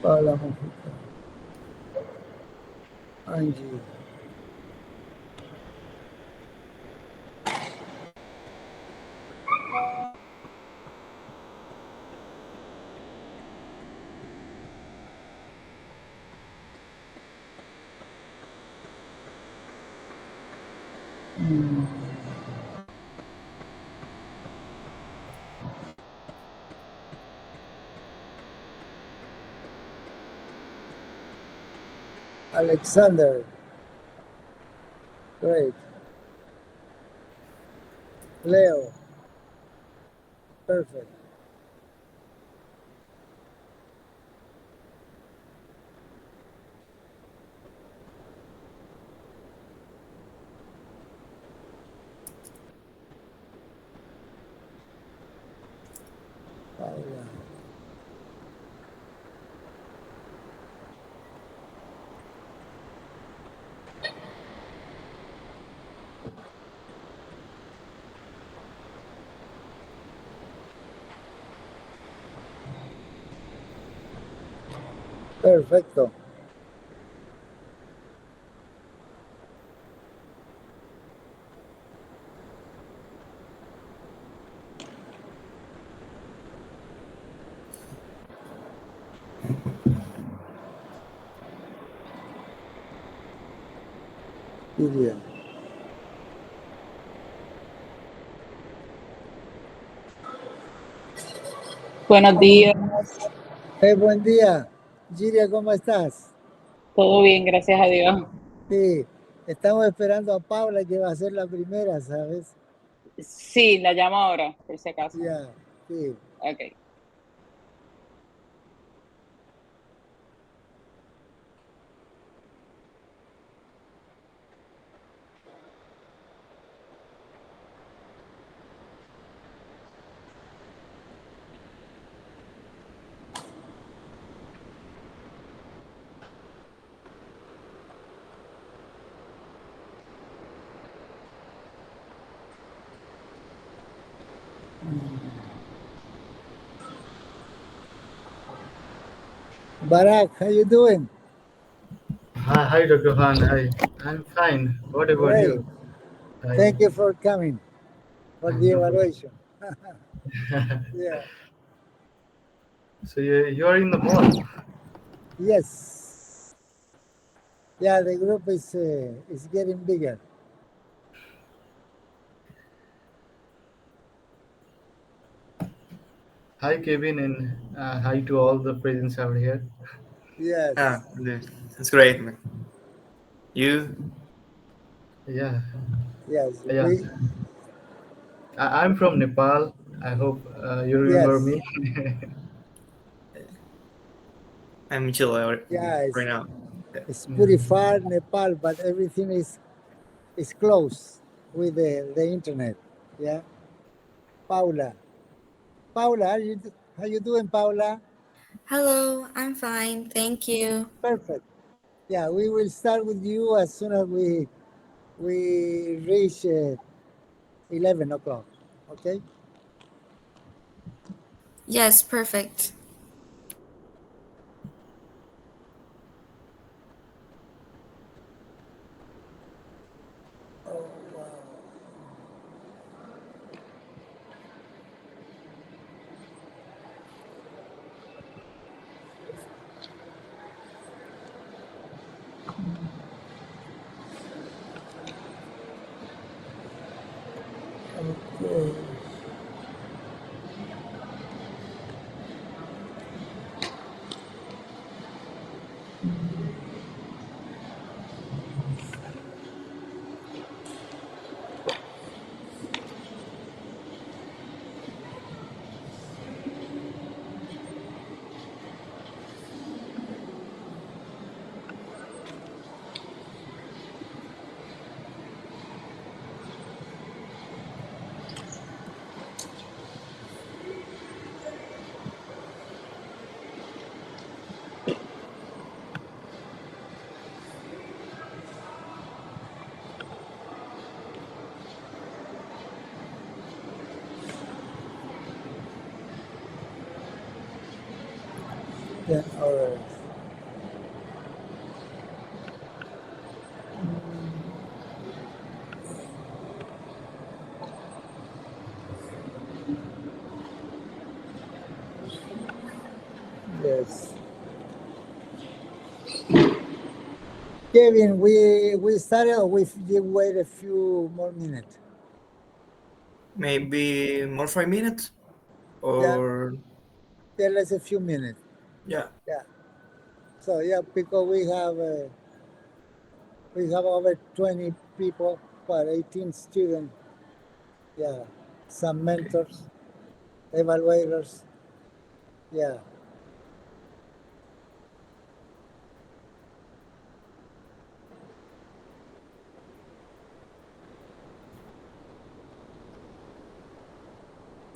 Paula Mujica. Angie. Alexander. Great. Leo. Perfect. Paula. Perfecto. Lidia. Buenos días. Buen día. Giria, ¿cómo estás? Todo bien, gracias a Dios. Sí, estamos esperando a Paula que va a ser la primera, ¿sabes? Sí, la llamo ahora, por si acaso. Ya, sí. Ok. Barak, how you doing? Hi, Dr. Han. Hi. I'm fine. What about Great. you? Hi. Thank you for coming for the No problem. evaluation. Yeah. So you are in the mall. Yes. Yeah, the group is getting bigger. Hi, Kevin, and hi to all the presents out here. Yes. That's great, man. You? Yeah, Yes. yeah. I'm from Nepal. I hope you remember me. I'm chill right Yeah, now. it's pretty far, Nepal, but everything is close with the internet. Yeah. Paula. Paula, how you doing, Paula? Hello, I'm fine, thank you. Perfect. Yeah, we will start with you as soon as we reach 11 o'clock. Okay. Yes, perfect. Oh, wow. Okay. Yeah, all right. Yes. Kevin, we started, or we wait a few more minutes? Maybe more 5 minutes? Or Yeah, let's a few minutes. yeah. Yeah. So yeah, because we have over 20 people, but 18 students. Yeah. Some mentors, evaluators. Yeah.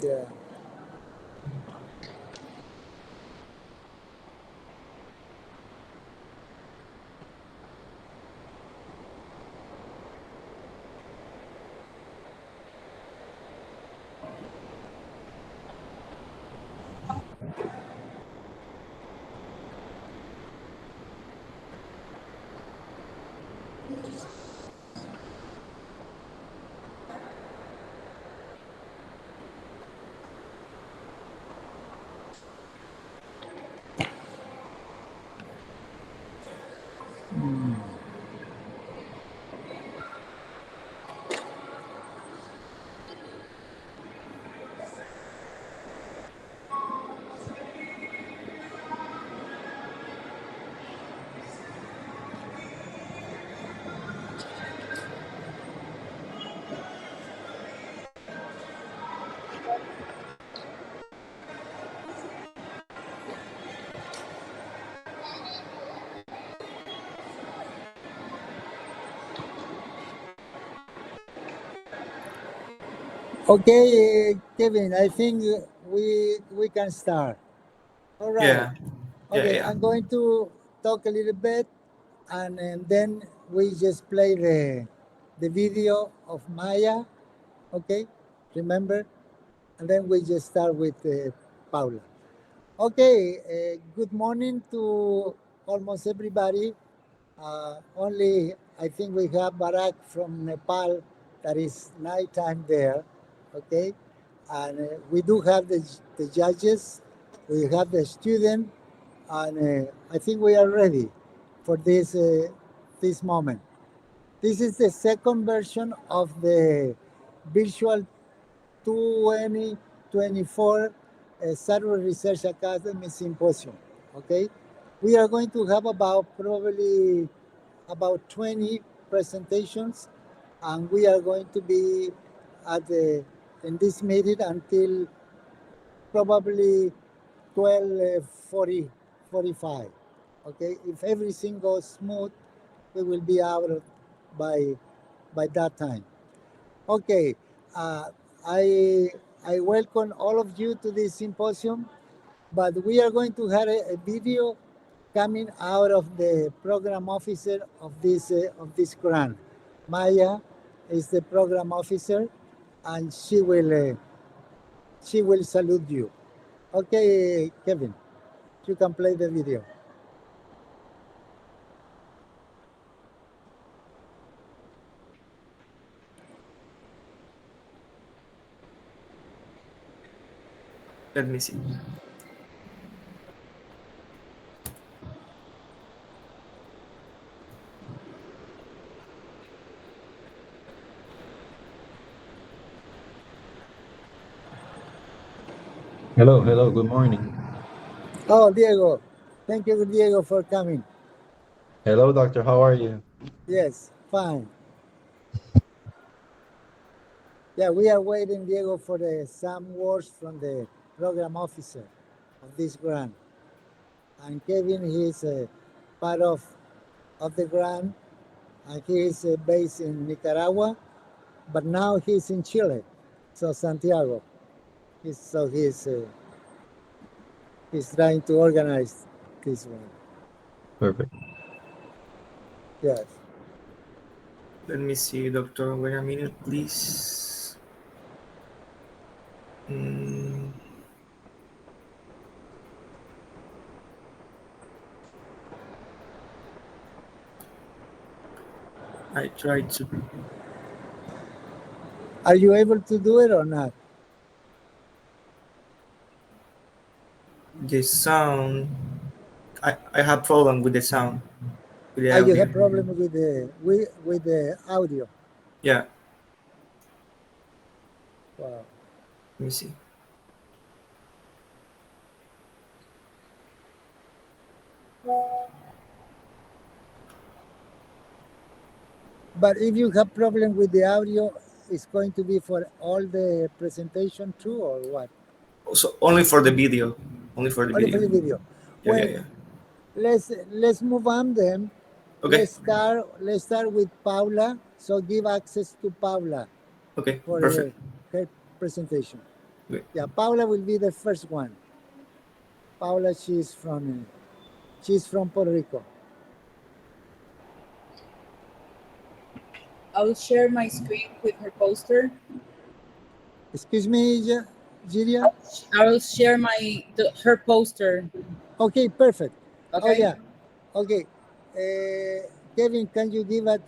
Yeah. Okay, Kevin, I think we can start. All right. Yeah. Okay, Yeah. I'm going to talk a little bit, and then we just play the video of Maya. Okay, remember, and then we just start with Paula. Okay, good morning to almost everybody. Only I think we have Barak from Nepal, that is nighttime there. Okay, and we do have the judges, we have the student, and I think we are ready for this moment. This is the second version of the virtual 2024 Saturday Research Academy Symposium. Okay, we are going to have probably about 20 presentations, and we are going to be in this meeting until probably 12:45. Okay, if everything goes smooth, we will be out by that time. Okay, I welcome all of you to this symposium, but we are going to have a video coming out of the program officer of this grant. Maya is the program officer, and she will salute you. Okay, Kevin, you can play the video. Let me see. Hello, hello, good morning. Oh, Diego, thank you, Diego, for coming. Hello, doctor, how are you? Yes, fine. Yeah, we are waiting, Diego, for some words from the program officer of this grant. And Kevin, he's part of the grant, and he is based in Nicaragua, but now he's in Chile, so Santiago. He's trying to organize this one. Perfect. Yes. Let me see, doctor. Wait a minute, please. I tried to. Are you able to do it or not? the sound. I have problem with the sound. With the Ah, you audio. have problem with the audio. Yeah. Wow. Let me see. But if you have problem with the audio, it's going to be for all the presentation too, or what? So only for the video. Only for the Only for video. the video. Yeah, Well, yeah. let's move on then. Okay. Let's start with Paula. So give access to Paula Okay. for Perfect. her presentation. Okay. Yeah, Paula will be the first one. Paula, she's from Puerto Rico. I'll share my screen with her poster. Excuse me, Jiria? I'll share her poster. Okay, perfect. Okay. Oh, yeah. Okay. Kevin, can you give us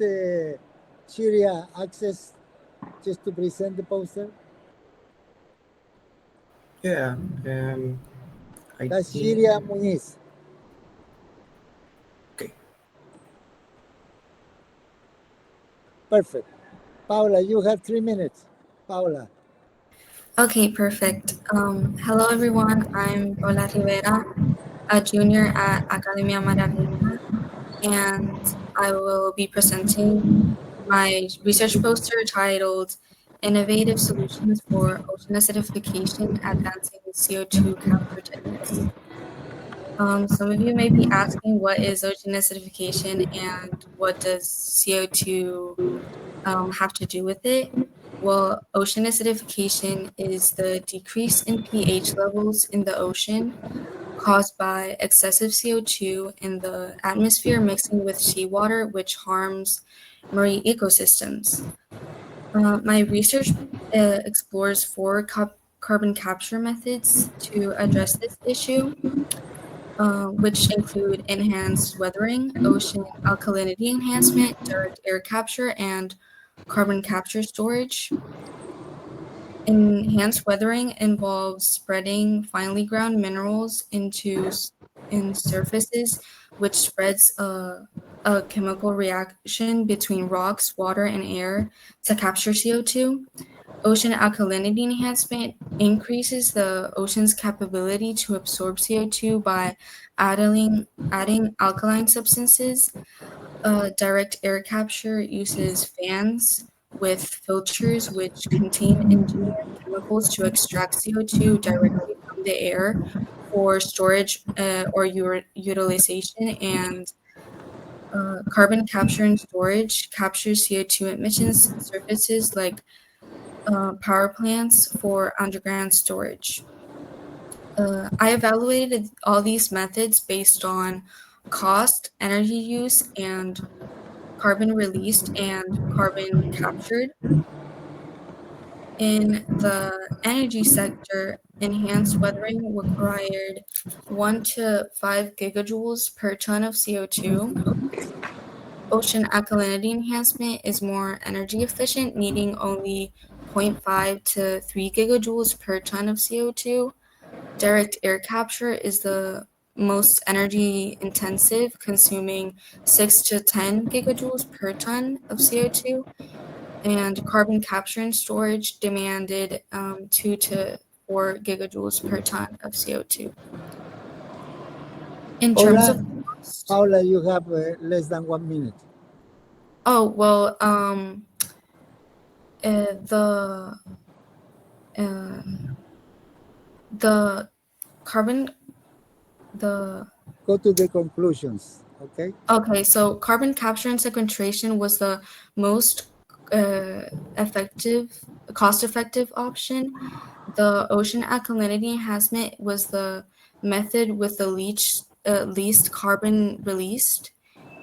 Jiria access just to present the poster? Yeah. I That's think- Jiria Muniz. Okay. Perfect. Paula, you have 3 minutes. Paula. Okay, perfect. Hello, everyone. I'm Paula Rivera, a junior at Academia Maria Reina, and I will be presenting my research poster titled Innovative Solutions for Ocean Acidification Advancing CO2 Capture Techniques. Some of you may be asking, what is ocean acidification and what does CO2 have to do with it? Well, ocean acidification is the decrease in pH levels in the ocean caused by excessive CO2 in the atmosphere mixing with seawater, which harms marine ecosystems. My research explores 4 carbon capture methods to address this issue, which include enhanced weathering, ocean alkalinity enhancement, direct air capture, and carbon capture storage. Enhanced weathering involves spreading finely ground minerals in surfaces, which spreads a chemical reaction between rocks, water, and air to capture CO2. Ocean alkalinity enhancement increases the ocean's capability to absorb CO2 by adding alkaline substances. Direct air capture uses fans with filters which contain engineered chemicals to extract CO2 directly from the air for storage or utilization, and carbon capture and storage captures CO2 emissions surfaces like power plants for underground storage. I evaluated all these methods based on cost, energy use, and carbon released and carbon captured. In the energy sector, enhanced weathering required 1 to 5 gigajoules per ton of CO2. Ocean alkalinity enhancement is more energy efficient, needing only 0.5 to 3 gigajoules per ton of CO2. Direct air capture is the most energy intensive, consuming 6 to 10 gigajoules per ton of CO2. And carbon capture and storage demanded 2 to 4 gigajoules per ton of CO2. In terms of cost, Paula, you have less than 1 minute. oh well, the carbon Go to the conclusions, okay? Okay, so carbon capture and sequestration was the most cost-effective option. The ocean alkalinity enhancement was the method with the least carbon released,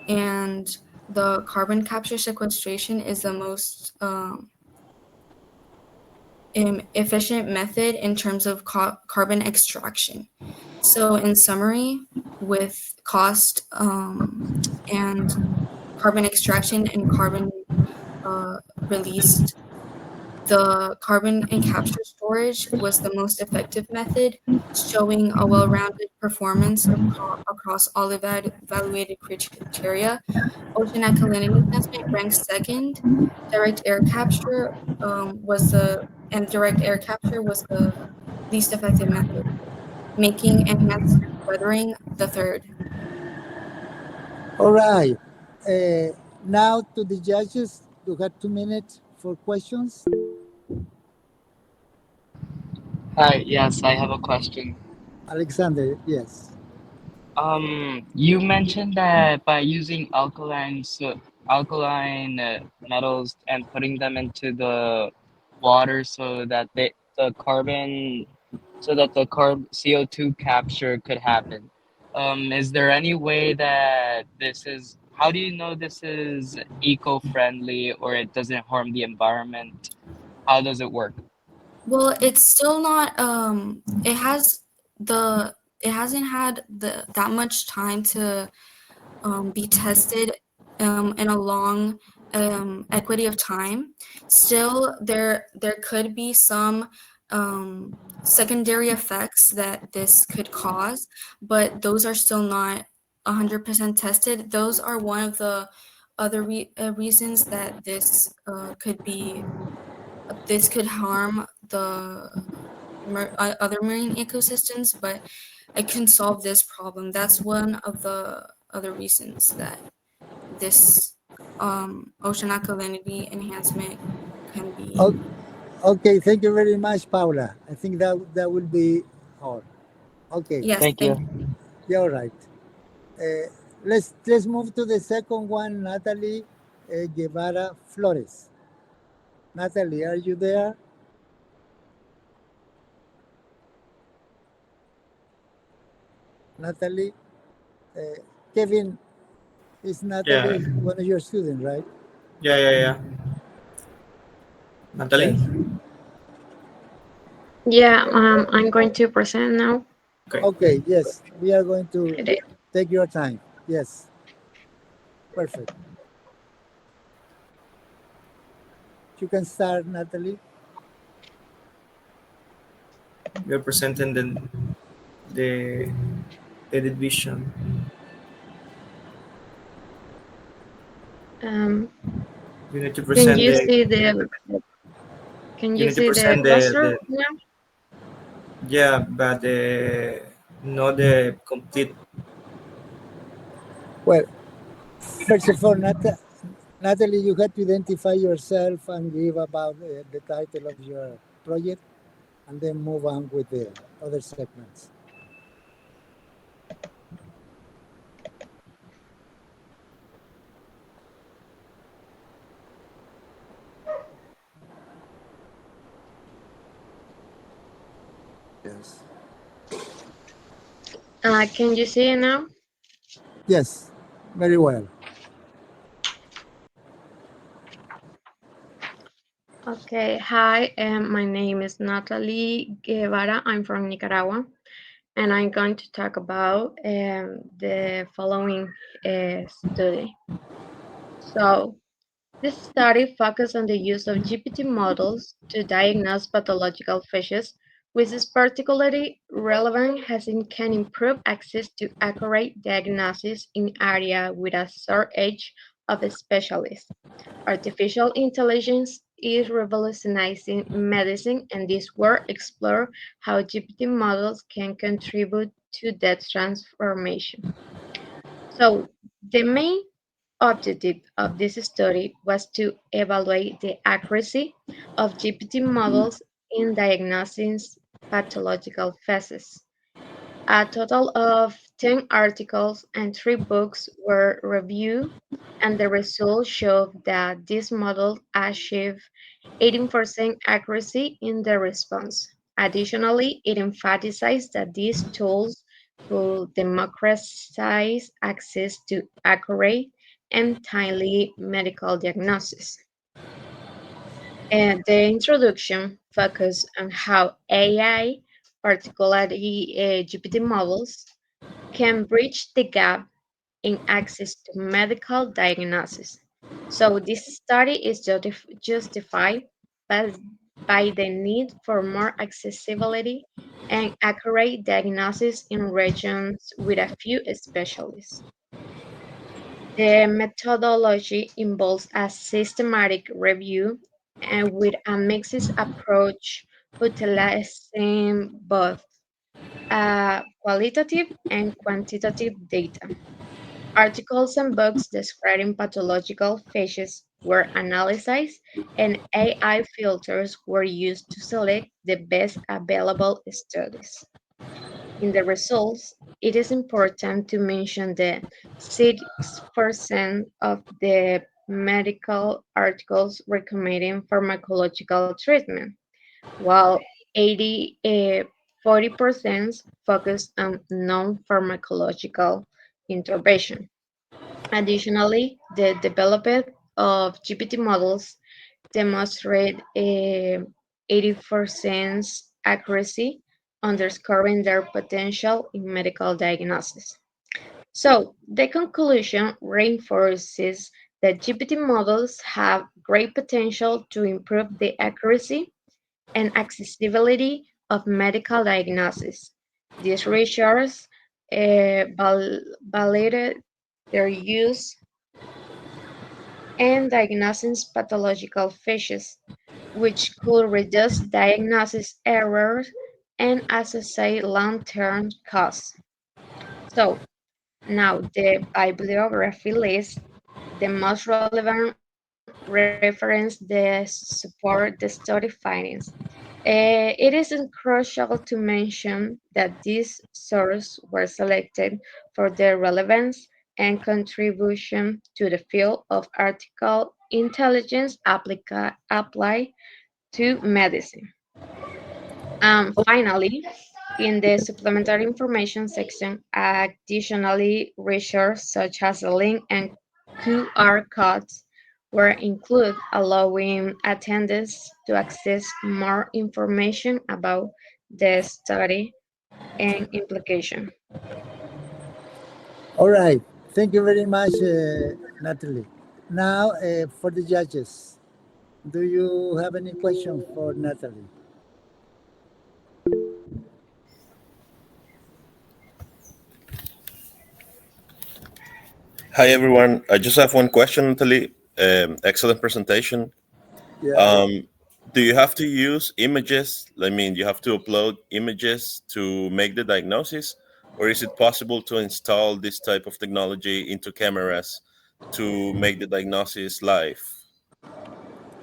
and the carbon capture sequestration is the most efficient method in terms of carbon extraction. So in summary, with cost and carbon extraction and carbon released the carbon and capture storage was the most effective method, showing a well-rounded performance across all evaluated criteria. Ocean alkalinity enhancement ranks second. Direct air capture was the least effective method, making enhanced weathering the third. All right. Now to the judges, you have 2 minutes for questions. Hi, yes, I have a question. Alexander, yes. You mentioned that by using alkaline metals and putting them into the water so that the carbon so that the CO2 capture could happen. Is there any way that how do you know this is eco-friendly or it doesn't harm the environment? How does it work? Well, it's still not. It hasn't had that much time to be tested in a long equity of time. Still, there could be some secondary effects that this could cause, but those are still not 100% tested. Those are one of the other reasons that this could harm the other marine ecosystems, but it can solve this problem. That's one of the other reasons that this ocean alkalinity enhancement can be. Okay, thank you very much, Paula. I think that will be all. Okay. Yes, Thank you. Yeah, all right. Let's move to the second one, Natalie Guevara Flores. Natalie, are you there? Natalie, Kevin, is Natalie one of your students, right? Yeah. Natalie? Yeah, I'm going to present now. Okay, yes, we are going to take your time. Yes, perfect. You can start, Natalie. You're presenting the division. You need to present can you see the cluster now? Yeah, but not the complete. Well, first of all, Natalie, you have to identify yourself and give about the title of your project, and then move on with the other segments. Yes. Can you see it now? Yes, very well. Okay, hi, my name is Natalie Guevara. I'm from Nicaragua, and I'm going to talk about the following study. So, this study focused on the use of GPT models to diagnose pathological fishes, which is particularly relevant as it can improve access to accurate diagnosis in areas with a shortage of specialists. Artificial intelligence is revolutionizing medicine, and this work explores how GPT models can contribute to that transformation. So, the main objective of this study was to evaluate the accuracy of GPT models in diagnosing pathological phases. A total of 10 articles and 3 books were reviewed, and the results showed that this model achieved 18% accuracy in the response. Additionally, it emphasized that these tools could democratize access to accurate and timely medical diagnosis. And the introduction focused on how AI, particularly GPT models, can bridge the gap in access to medical diagnosis. So this study is justified by the need for more accessibility and accurate diagnosis in regions with a few specialists. The methodology involves a systematic review and with a mixed approach utilizing both qualitative and quantitative data. Articles and books describing pathological phases were analyzed, and AI filters were used to select the best available studies. In the results, it is important to mention that 6% of the medical articles recommending pharmacological treatment, while 40% focused on non-pharmacological intervention. Additionally, the development of GPT models demonstrate a 80% accuracy, underscoring their potential in medical diagnosis. So, the conclusion reinforces that GPT models have great potential to improve the accuracy and accessibility of medical diagnosis. These research validated their use and diagnosing pathological phases, which could reduce diagnosis errors and associate long-term costs. So now the bibliography lists the most relevant reference that support the study findings. It is crucial to mention that these sources were selected for their relevance and contribution to the field of artificial intelligence applied to medicine. Finally, in the supplementary information section, additionally, research such as a link and QR codes were included, allowing attendees to access more information about the study and implication. All right. Thank you very much, Natalie. Now, for the judges, do you have any question for Natalie? Hi, everyone. I just have one question, Natalie. Excellent presentation. Yeah. Do you have to use images? I mean, you have to upload images to make the diagnosis, or is it possible to install this type of technology into cameras to make the diagnosis live?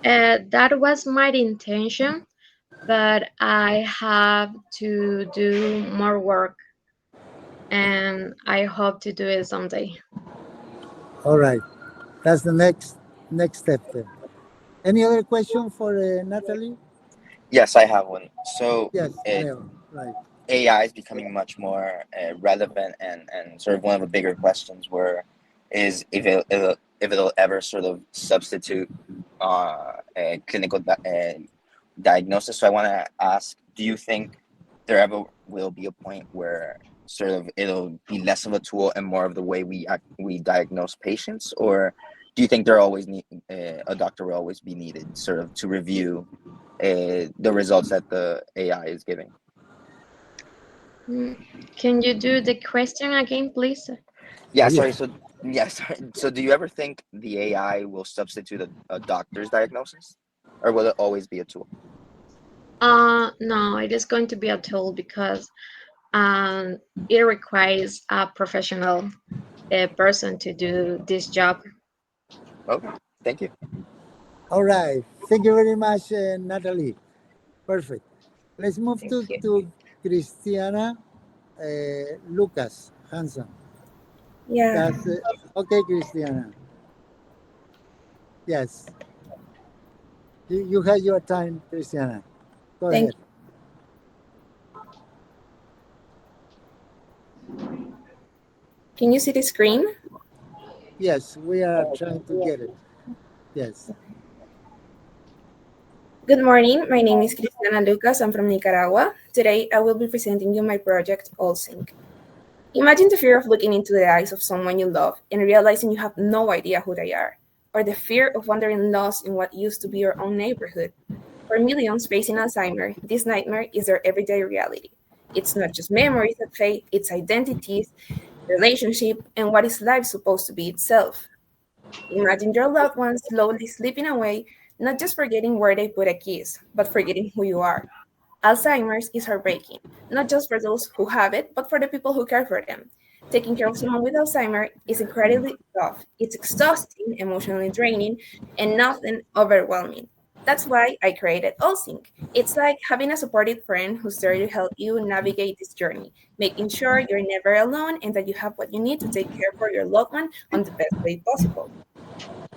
That was my intention, but I have to do more work, and I hope to do it someday. All right. That's the next step then. Any other question for Natalie? Yes, I have one. So Yes, Leo. Right. AI is becoming much more relevant, and sort of one of the bigger questions is if it'll ever sort of substitute a clinical diagnosis. So I want to ask, do you think there ever will be a point where sort of it'll be less of a tool and more of the way we diagnose patients, or do you think a doctor will always be needed sort of to review the results that the AI is giving? Can you do the question again, please? Yeah, sorry. So do you ever think the AI will substitute a doctor's diagnosis, or will it always be a tool? No, it is going to be a tool because it requires a professional person to do this job. Okay, thank you. All right. Thank you very much, Natalie. Perfect. Let's move to Christiana Lucas Hansen. Yeah. Okay, Christiana. Yes. You have your time, Christiana. Go ahead. Can you see the screen? Yes, we are trying to get it. Yes. Good morning. My name is Cristiana Lucas. I'm from Nicaragua. Today, I will be presenting you my project, AllSync. Imagine the fear of looking into the eyes of someone you love and realizing you have no idea who they are, or the fear of wandering lost in what used to be your own neighborhood. For millions facing Alzheimer's, this nightmare is their everyday reality. It's not just memories that fade, it's identities, relationship, and what is life supposed to be itself. Imagine your loved ones slowly slipping away, not just forgetting where they put a kiss, but forgetting who you are. Alzheimer's is heartbreaking, not just for those who have it, but for the people who care for them. Taking care of someone with Alzheimer's is incredibly tough. It's exhausting, emotionally draining, and often overwhelming. That's why I created AllSync. It's like having a supportive friend who's there to help you navigate this journey, making sure you're never alone and that you have what you need to take care for your loved one on the best way possible.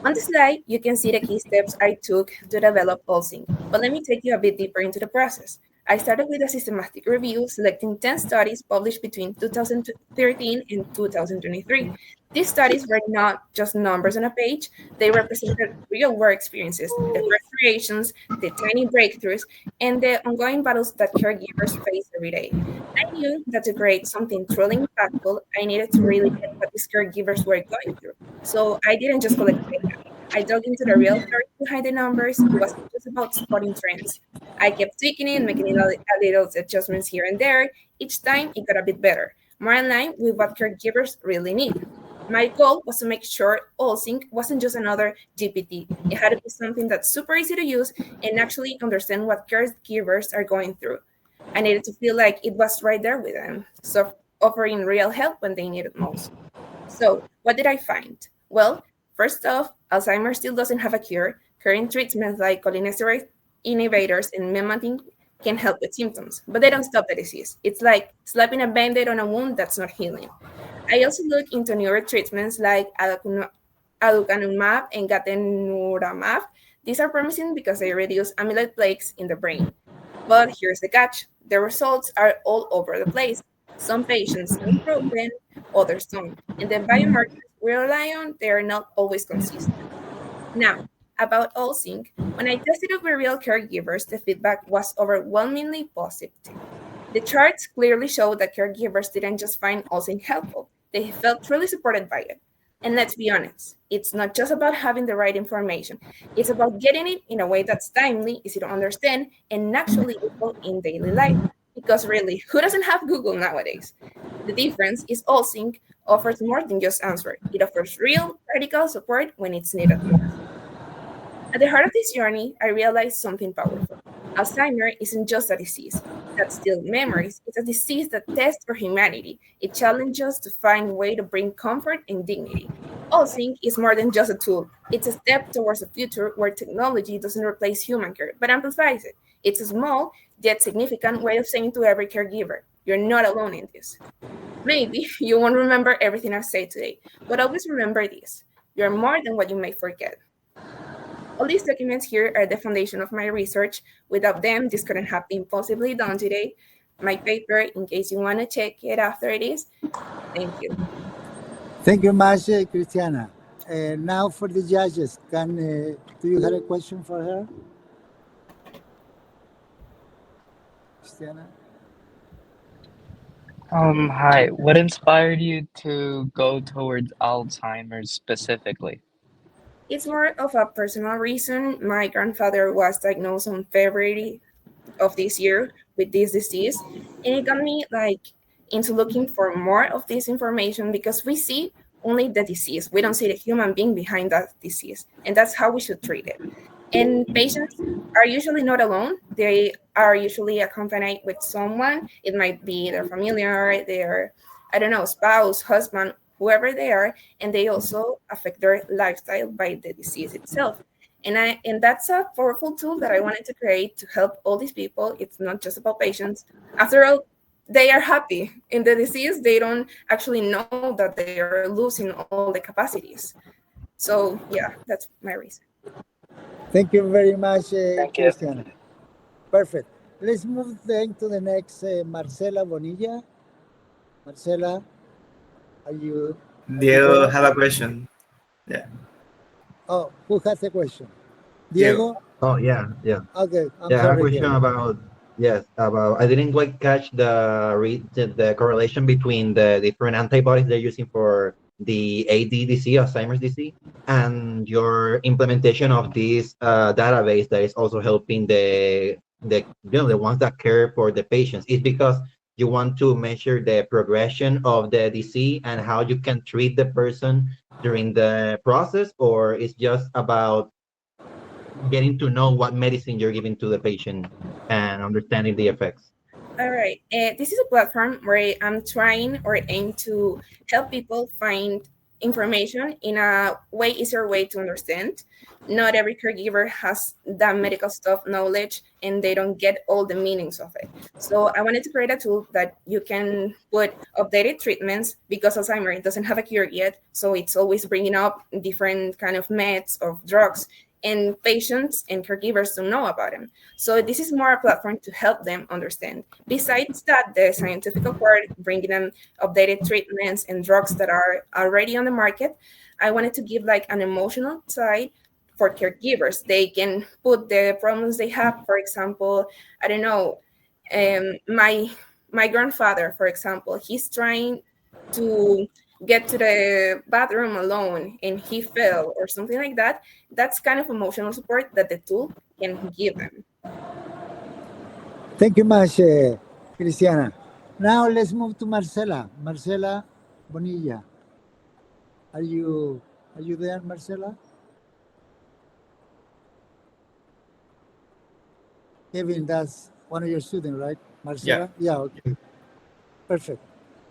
On the slide, you can see the key steps I took to develop AllSync, but let me take you a bit deeper into the process. I started with a systematic review, selecting 10 studies published between 2013 and 2023. These studies were not just numbers on a page, they represented real-world experiences, the frustrations, the tiny breakthroughs, and the ongoing battles that caregivers face every day. I knew that to create something truly impactful, I needed to really get what these caregivers were going through. So I didn't just collect data. I dug into the real story behind the numbers. It wasn't just about spotting trends. I kept tweaking it, making a little adjustments here and there. Each time, it got a bit better, more in line with what caregivers really need. My goal was to make sure AllSync wasn't just another GPT. It had to be something that's super easy to use and actually understand what caregivers are going through. I needed to feel like it was right there with them, so offering real help when they need it most. So, what did I find? Well, first off, Alzheimer's still doesn't have a cure. Current treatments like cholinesterase inhibitors and memantine can help with symptoms, but they don't stop the disease. It's like slapping a band-aid on a wound that's not healing. I also looked into newer treatments like aducanumab and gantenerumab. These are promising because they reduce amyloid plaques in the brain. But here's the catch. The results are all over the place. Some patients improve, others don't. And the biomarkers we rely on, they are not always consistent. Now, about AllSync, when I tested it with real caregivers, the feedback was overwhelmingly positive. The charts clearly show that caregivers didn't just find AllSync helpful, they felt truly supported by it. And let's be honest, it's not just about having the right information. It's about getting it in a way that's timely, easy to understand, and actually useful in daily life. Because really, who doesn't have Google nowadays? The difference is AllSync offers more than just answer. It offers real, practical support when it's needed. At the heart of this journey, I realized something powerful. Alzheimer's isn't just a disease that steals memories. It's a disease that tests our humanity. It challenges us to find a way to bring comfort and dignity. AllSync is more than just a tool. It's a step towards a future where technology doesn't replace human care, but amplifies it. It's a small, yet significant way of saying to every caregiver, you're not alone in this. Maybe you won't remember everything I've said today, but always remember this. You're more than what you may forget. All these documents here are the foundation of my research. Without them, this couldn't have been possibly done today. My paper, in case you want to check it after this. Thank you. Thank you much, Cristiana. Now for the judges, do you have a question for her? Cristiana? Hi. What inspired you to go towards Alzheimer's specifically? It's more of a personal reason. My grandfather was diagnosed in February of this year with this disease, and it got me into looking for more of this information because we see only the disease. We don't see the human being behind that disease, and that's how we should treat it. And patients are usually not alone. They are usually accompanied with someone. It might be their familiar, their, spouse, husband, whoever they are, and they also affect their lifestyle by the disease itself. And that's a powerful tool that I wanted to create to help all these people. It's not just about patients. After all, they are happy. In the disease, they don't actually know that they are losing all the capacities. So yeah, that's my reason. Thank you very much, Cristiana. Perfect. Let's move then to the next, Marcela Bonilla. Marcela, are you? Diego have a question. Yeah. Oh, who has a question? Diego? Oh, yeah. Okay. I have a question about I didn't quite catch the correlation between the different antibodies they're using for the ADDC, Alzheimer's disease, and your implementation of this database that is also helping the ones that care for the patients is because you want to measure the progression of the disease and how you can treat the person during the process, or it's just about getting to know what medicine you're giving to the patient and understanding the effects? All right. This is a platform where I'm trying or aim to help people find information in a way easier way to understand. Not every caregiver has that medical stuff knowledge and they don't get all the meanings of it. So I wanted to create a tool that you can put updated treatments because Alzheimer's doesn't have a cure yet. So it's always bringing up different kind of meds of drugs, and patients and caregivers don't know about them. So this is more a platform to help them understand. Besides that, the scientific part, bringing them updated treatments and drugs that are already on the market, I wanted to give like an emotional side for caregivers. They can put the problems they have. For example, I don't know, my grandfather, for example, he's trying to get to the bathroom alone and he fell or something like that. That's kind of emotional support that the tool can give them. Thank you much, Cristiana. Now let's move to Marcela. Marcela Bonilla. Are you there, Marcela? Kevin, that's one of your students, right? Marcela? Yeah, okay. Perfect.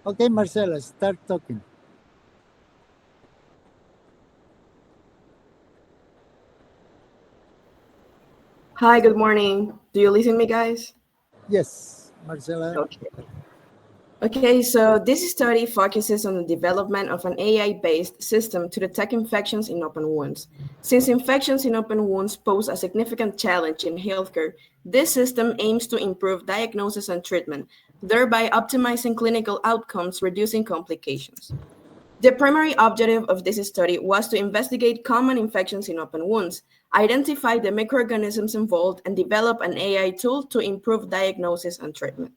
Okay, Marcela, start talking. Hi, good morning. Do you listen to me, guys? Yes, Marcela. Okay. Okay, so this study focuses on the development of an AI-based system to detect infections in open wounds. Since infections in open wounds pose a significant challenge in healthcare, this system aims to improve diagnosis and treatment, thereby optimizing clinical outcomes, reducing complications. The primary objective of this study was to investigate common infections in open wounds, identify the microorganisms involved, and develop an AI tool to improve diagnosis and treatment.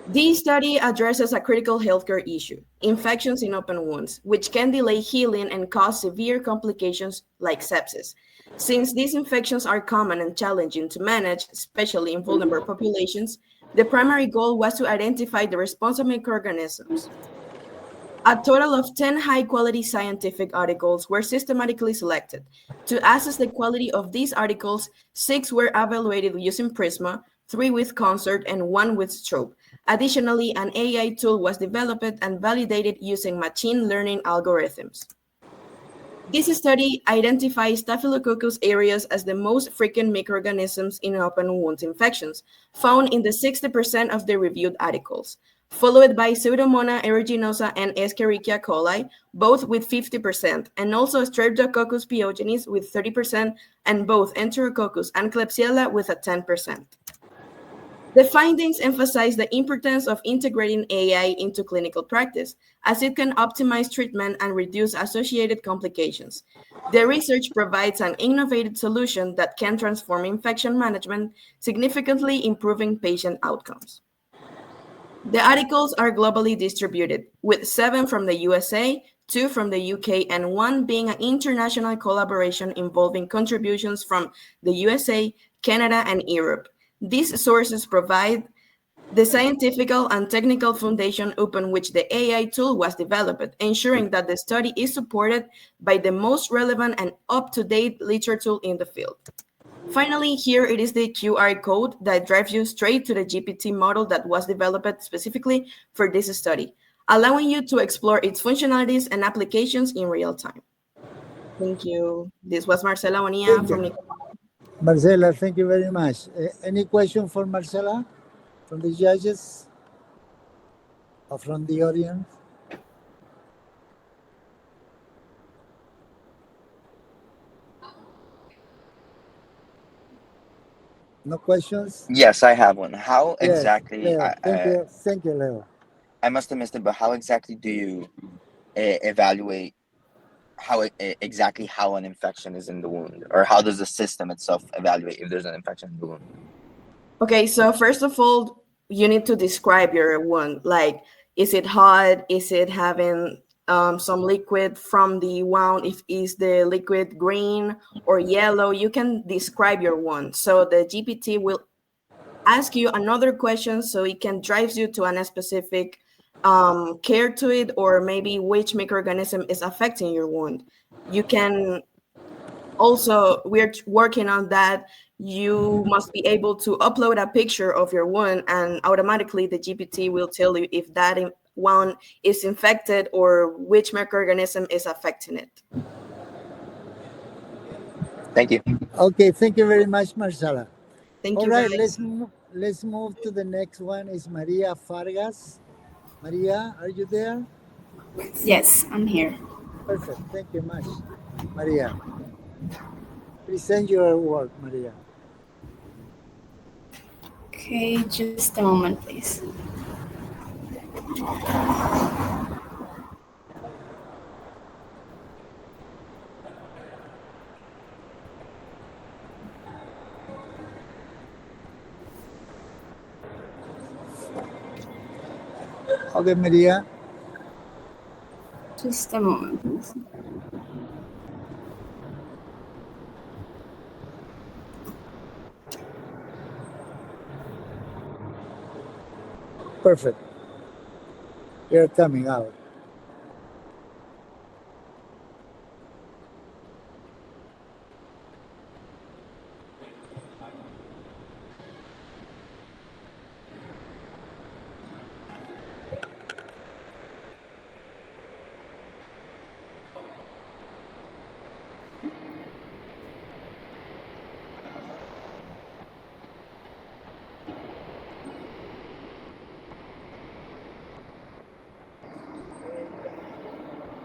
This study addresses a critical healthcare issue, infections in open wounds, which can delay healing and cause severe complications like sepsis. Since these infections are common and challenging to manage, especially in vulnerable populations, the primary goal was to identify the responsible microorganisms. A total of 10 high-quality scientific articles were systematically selected. To assess the quality of these articles, 6 were evaluated using Prisma, 3 with CONSORT, and 1 with Strobe. Additionally, an AI tool was developed and validated using machine learning algorithms. This study identifies Staphylococcus aureus as the most frequent microorganisms in open wound infections, found in the 60% of the reviewed articles, followed by Pseudomonas aeruginosa and Escherichia coli, both with 50%, and also Streptococcus pyogenes with 30%, and both Enterococcus and Klebsiella with a 10%. The findings emphasize the importance of integrating AI into clinical practice, as it can optimize treatment and reduce associated complications. The research provides an innovative solution that can transform infection management, significantly improving patient outcomes. The articles are globally distributed, with 7 from the USA, 2 from the UK, and 1 being an international collaboration involving contributions from the USA, Canada, and Europe. These sources provide the scientific and technical foundation upon which the AI tool was developed, ensuring that the study is supported by the most relevant and up-to-date literature in the field. Finally, here it is the QR code that drives you straight to the GPT model that was developed specifically for this study, allowing you to explore its functionalities and applications in real time. Thank you. This was Marcela Bonilla from Nicaragua. Marcela, thank you very much. Any question for Marcela from the judges or from the audience? No questions? Yes, I have one. How Yes, exactly? Leo. Thank you, Leo. I must have missed it, but how exactly do you evaluate exactly how an infection is in the wound, or how does the system itself evaluate if there's an infection in the wound? Okay, so first of all, you need to describe your wound. Like, is it hot? Is it having some liquid from the wound. If is the liquid green or yellow, you can describe your wound. So the GPT will ask you another question, so it can drive you to a specific care to it, or maybe which microorganism is affecting your wound. You can also, we're working on that. You must be able to upload a picture of your wound, and automatically the GPT will tell you if that wound is infected or which microorganism is affecting it. Thank you. Okay, thank you very much, Marcela. Thank All you, right, guys. let's move to the next one. Is Maria Fargas. Maria, are you there? Yes, I'm here. Perfect. Thank you much, Maria. Present your work, Maria. Okay, just a moment, please. Okay, Maria. Just a moment, please. Perfect. You're coming out.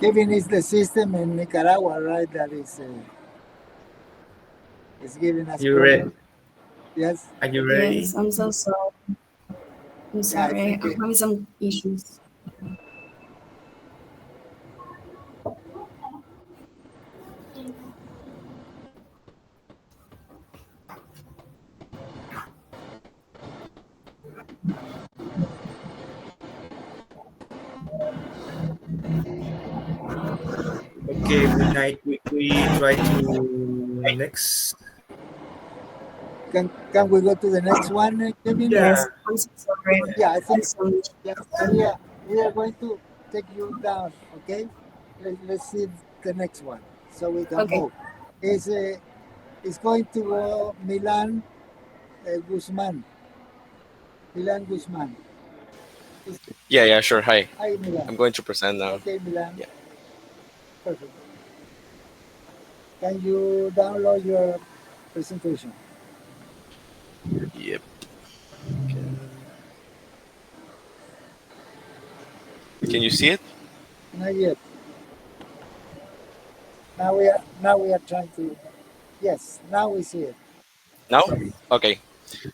Kevin is the system in Nicaragua, right? That is giving us You ready? problems. Yes. Are you ready? Yes, I'm so sorry. I'm sorry. I'm having some issues. Okay, we try to next. Can we go to the next one, Kevin? Yes, I'm so sorry. Yeah, I think So much. Maria, we are going to take you down. Okay. Let's see the next one so we can Okay. move. It's going to go Milan Guzman. Milan Guzman. Yeah, sure. Hi. Hi, Milan. I'm going to present now. Okay, Milan. Yeah. Perfect. Can you download your presentation? Yep. Can you see it? Not yet. Now we are trying to. Yes, now we see it. Now? Okay.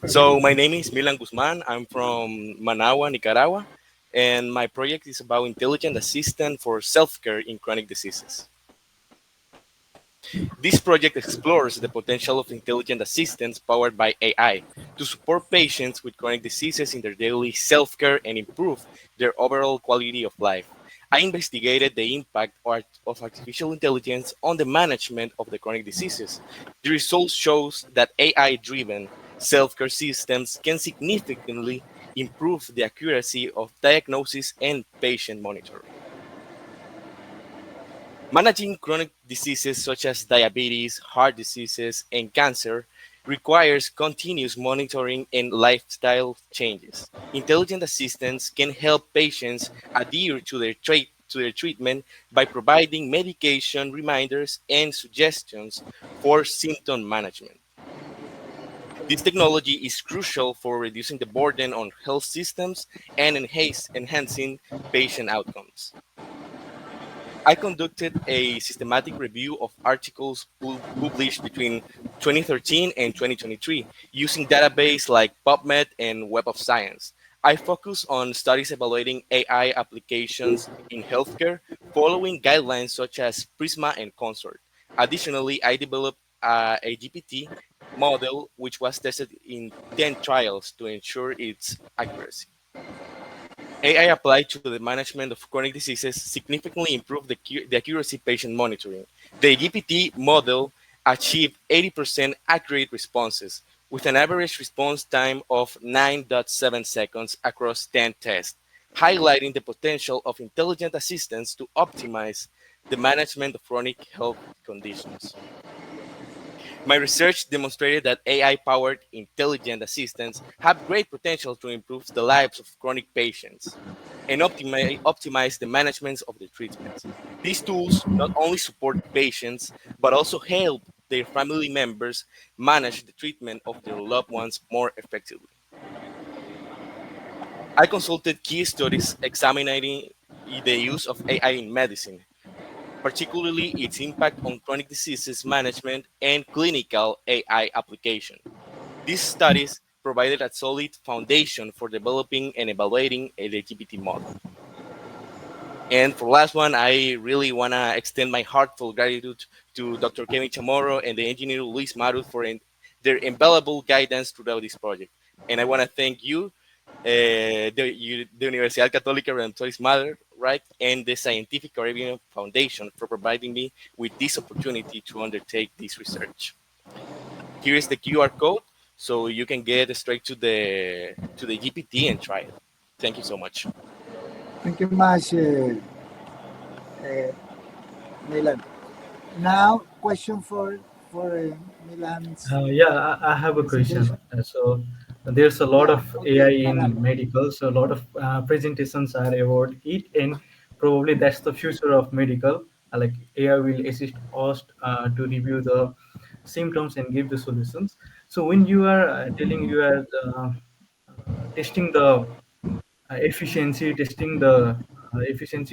So my name is Milan Guzman. I'm from Managua, Nicaragua, and my project is about intelligent assistant for self-care in chronic diseases. This project explores the potential of intelligent assistants powered by AI to support patients with chronic diseases in their daily self-care and improve their overall quality of life. I investigated the impact of artificial intelligence on the management of the chronic diseases. The results shows that AI-driven self-care systems can significantly improve the accuracy of diagnosis and patient monitoring. Managing chronic diseases such as diabetes, heart diseases, and cancer requires continuous monitoring and lifestyle changes. Intelligent assistants can help patients adhere to their treatment by providing medication reminders and suggestions for symptom management. This technology is crucial for reducing the burden on health systems and enhancing patient outcomes. I conducted a systematic review of articles published between 2013 and 2023 using databases like PubMed and Web of Science. I focus on studies evaluating AI applications in healthcare following guidelines such as PRISMA and CONSORT. Additionally, I developed a GPT model which was tested in 10 trials to ensure its accuracy. AI applied to the management of chronic diseases significantly improved the accuracy patient monitoring. The GPT model achieved 80% accurate responses with an average response time of 9.7 seconds across 10 tests, highlighting the potential of intelligent assistants to optimize the management of chronic health conditions. My research demonstrated that AI-powered intelligent assistants have great potential to improve the lives of chronic patients and optimize the management of the treatments. These tools not only support patients, but also help their family members manage the treatment of their loved ones more effectively. I consulted key studies examining the use of AI in medicine, particularly its impact on chronic diseases management and clinical AI application. These studies provided a solid foundation for developing and evaluating a LGBT model. And for last one, I really want to extend my heartfelt gratitude to Dr. Kevin Chamorro and the engineer Luis Maru for their invaluable guidance throughout this project. And I want to thank you, the Universidad Católica Redemptoris Mother, right, and the Scientific Caribbean Foundation for providing me with this opportunity to undertake this research. Here is the QR code, so you can get straight to the GPT and try it. Thank you so much. Thank you much, Milan. Now, question for Milan's Yeah, I have a question. presentation. So there's a lot Yeah, of okay, AI Parag. in medical, so a lot of presentations are about it, and probably that's the future of medical. Like AI will assist us to review the symptoms and give the solutions. So when you are telling you are testing the efficiency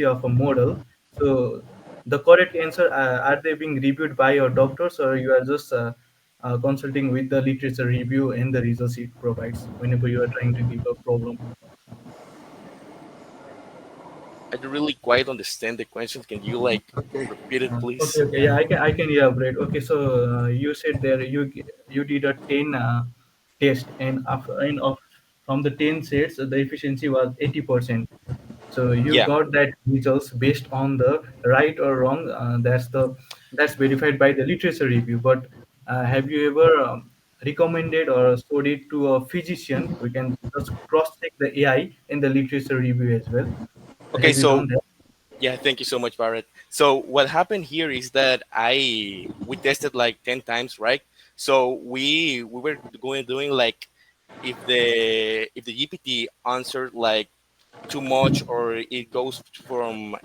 of a model. So the correct answer, are they being reviewed by your doctors, or you are just consulting with the literature review and the results it provides whenever you are trying to give a problem? I don't really quite understand the question. Can you repeat it, Okay, please? okay, yeah, I can elaborate. Okay, so you said there you did a 10 test, and from the 10 sets the efficiency was 80%. So you Yeah. got that results based on the right or wrong. That's verified by the literature review. But have you ever recommended or showed it to a physician? We can just cross check the AI in the literature review as well. Okay, Have you so done that? yeah, thank you so much, Barrett. So what happened here is that we tested like 10 times, right? So we were doing like if the GPT answered like too much or it goes from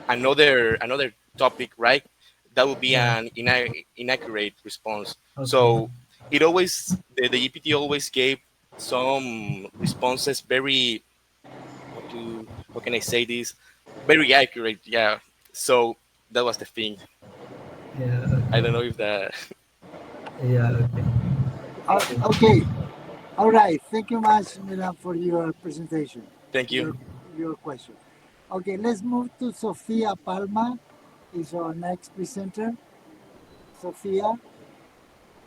another topic, right? That would be Yeah. an inaccurate response. Okay. So it always the GPT always gave some responses very how can I say this, very accurate. Yeah. So that was the thing. Yeah. I Okay. don't know if that. Yeah. Okay. Thank you. Okay, all right. Thank you much, Milan, for your presentation, Thank you. your question. Okay, let's move to Sofia Palma. Is our next presenter. Sofia, are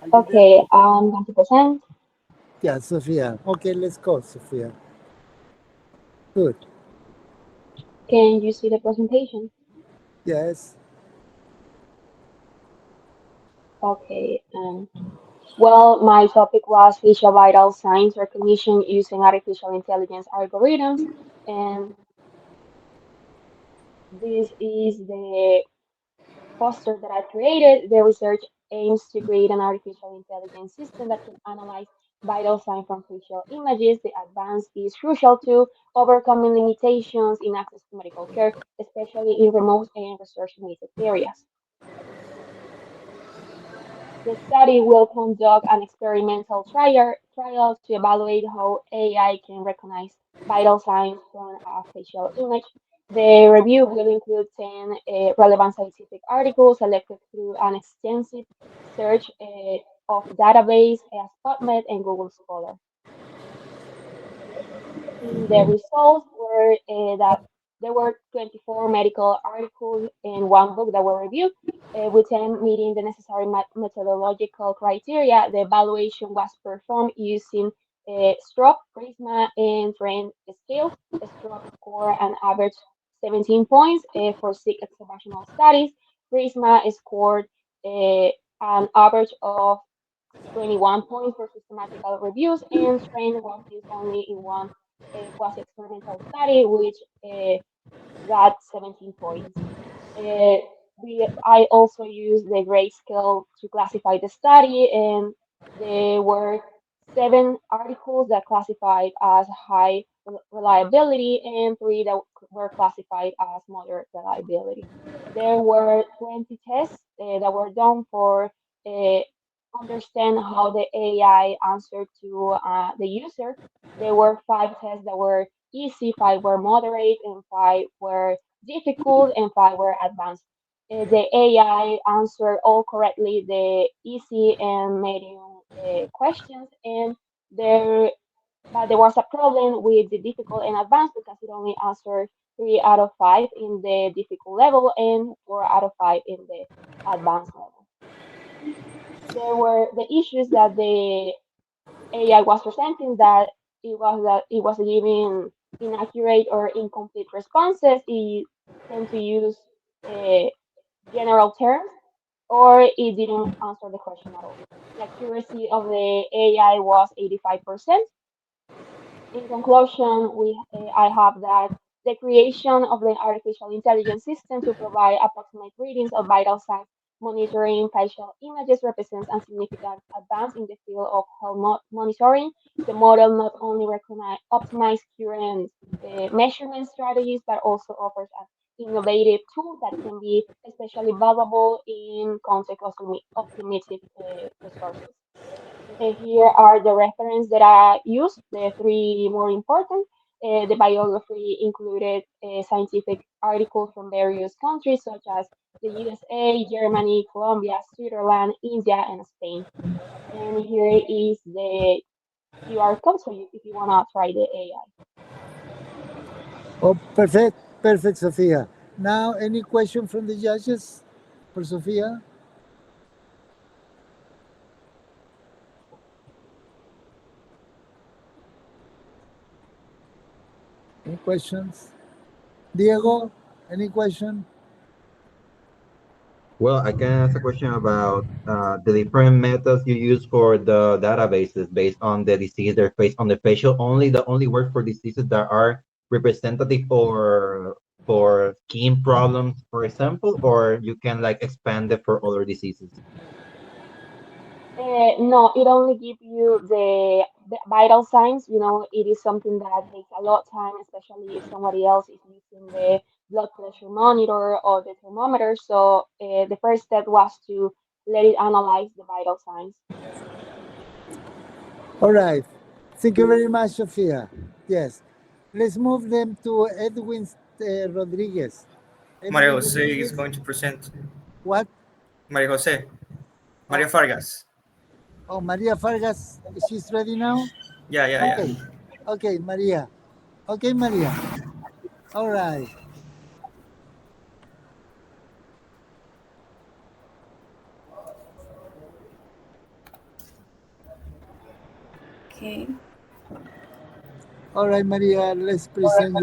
you there? Okay, I'm going to present. Yeah, Sofia. Okay, let's go, Sofia. Good. Can you see the presentation? Yes. Okay. Well, my topic was facial vital signs recognition using artificial intelligence algorithms, and this is the poster that I created. The research aims to create an artificial intelligence system that can analyze vital signs from facial images. The advance is crucial to overcoming limitations in access to medical care, especially in remote and research-limited areas. The study will conduct an experimental trial to evaluate how AI can recognize vital signs from a facial image. The review will include 10 relevant scientific articles selected through an extensive search of database as PubMed and Google Scholar. The results were that there were 24 medical articles and one book that were reviewed, with 10 meeting the necessary methodological criteria. The evaluation was performed using Stroke, Prisma, and Trend scales. Stroke score an average 17 points for 6 observational studies. Prisma scored an average of 21 points for systematical reviews, and Trend was used only in one quasi-experimental study, which got 17 points. Uh, I also used the grayscale to classify the study, and there were 7 articles that classified as high reliability and 3 that were classified as moderate reliability. There were 20 tests that were done for uh, understand how the AI answered to the user. There were 5 tests that were easy, 5 were moderate, and 5 were difficult, and 5 were advanced. The AI answered all correctly the easy and medium questions, and there but there was a problem with the difficult and advanced because it only answered 3 out of 5 in the difficult level and 4 out of 5 in the advanced level. There were the issues that the AI was presenting, that it was giving inaccurate or incomplete responses. It tend to use general terms, or it didn't answer the question at all. The accuracy of the AI was 85%. In conclusion, I have that the creation of the artificial intelligence system to provide approximate readings of vital signs monitoring facial images represents a significant advance in the field of health monitoring. The model not only optimizes current measurement strategies, but also offers an innovative tool that can be especially valuable in context optimistic resources. Here are the references that I used, the 3 more important. The biography included scientific articles from various countries such as the USA, Germany, Colombia, Switzerland, India, and Spain. And here is the QR code so if you want to try the AI. Oh, perfect, Sophia. Now, any question from the judges for Sophia? Any questions? Diego, any question? Well, I can ask a question about the different methods you use for the databases based on the disease they're based on the facial only. The only work for diseases that are representative for skin problems, for example, or you can like expand it for other diseases. No, it only gives you the vital signs. It is something that takes a lot of time, especially if somebody else is using the blood pressure monitor or the thermometer. So the first step was to let it analyze the vital signs. All right. Thank you very much, Sophia. Yes. Let's move them to Edwin Rodriguez. Maria Edwin Jose Rodriguez. is going to present. What? Maria Jose. Maria Fargas. Oh, Maria Fargas, she's ready now? Yeah. Okay, Maria. Okay, Maria. All right. Okay. All right, Maria, let's present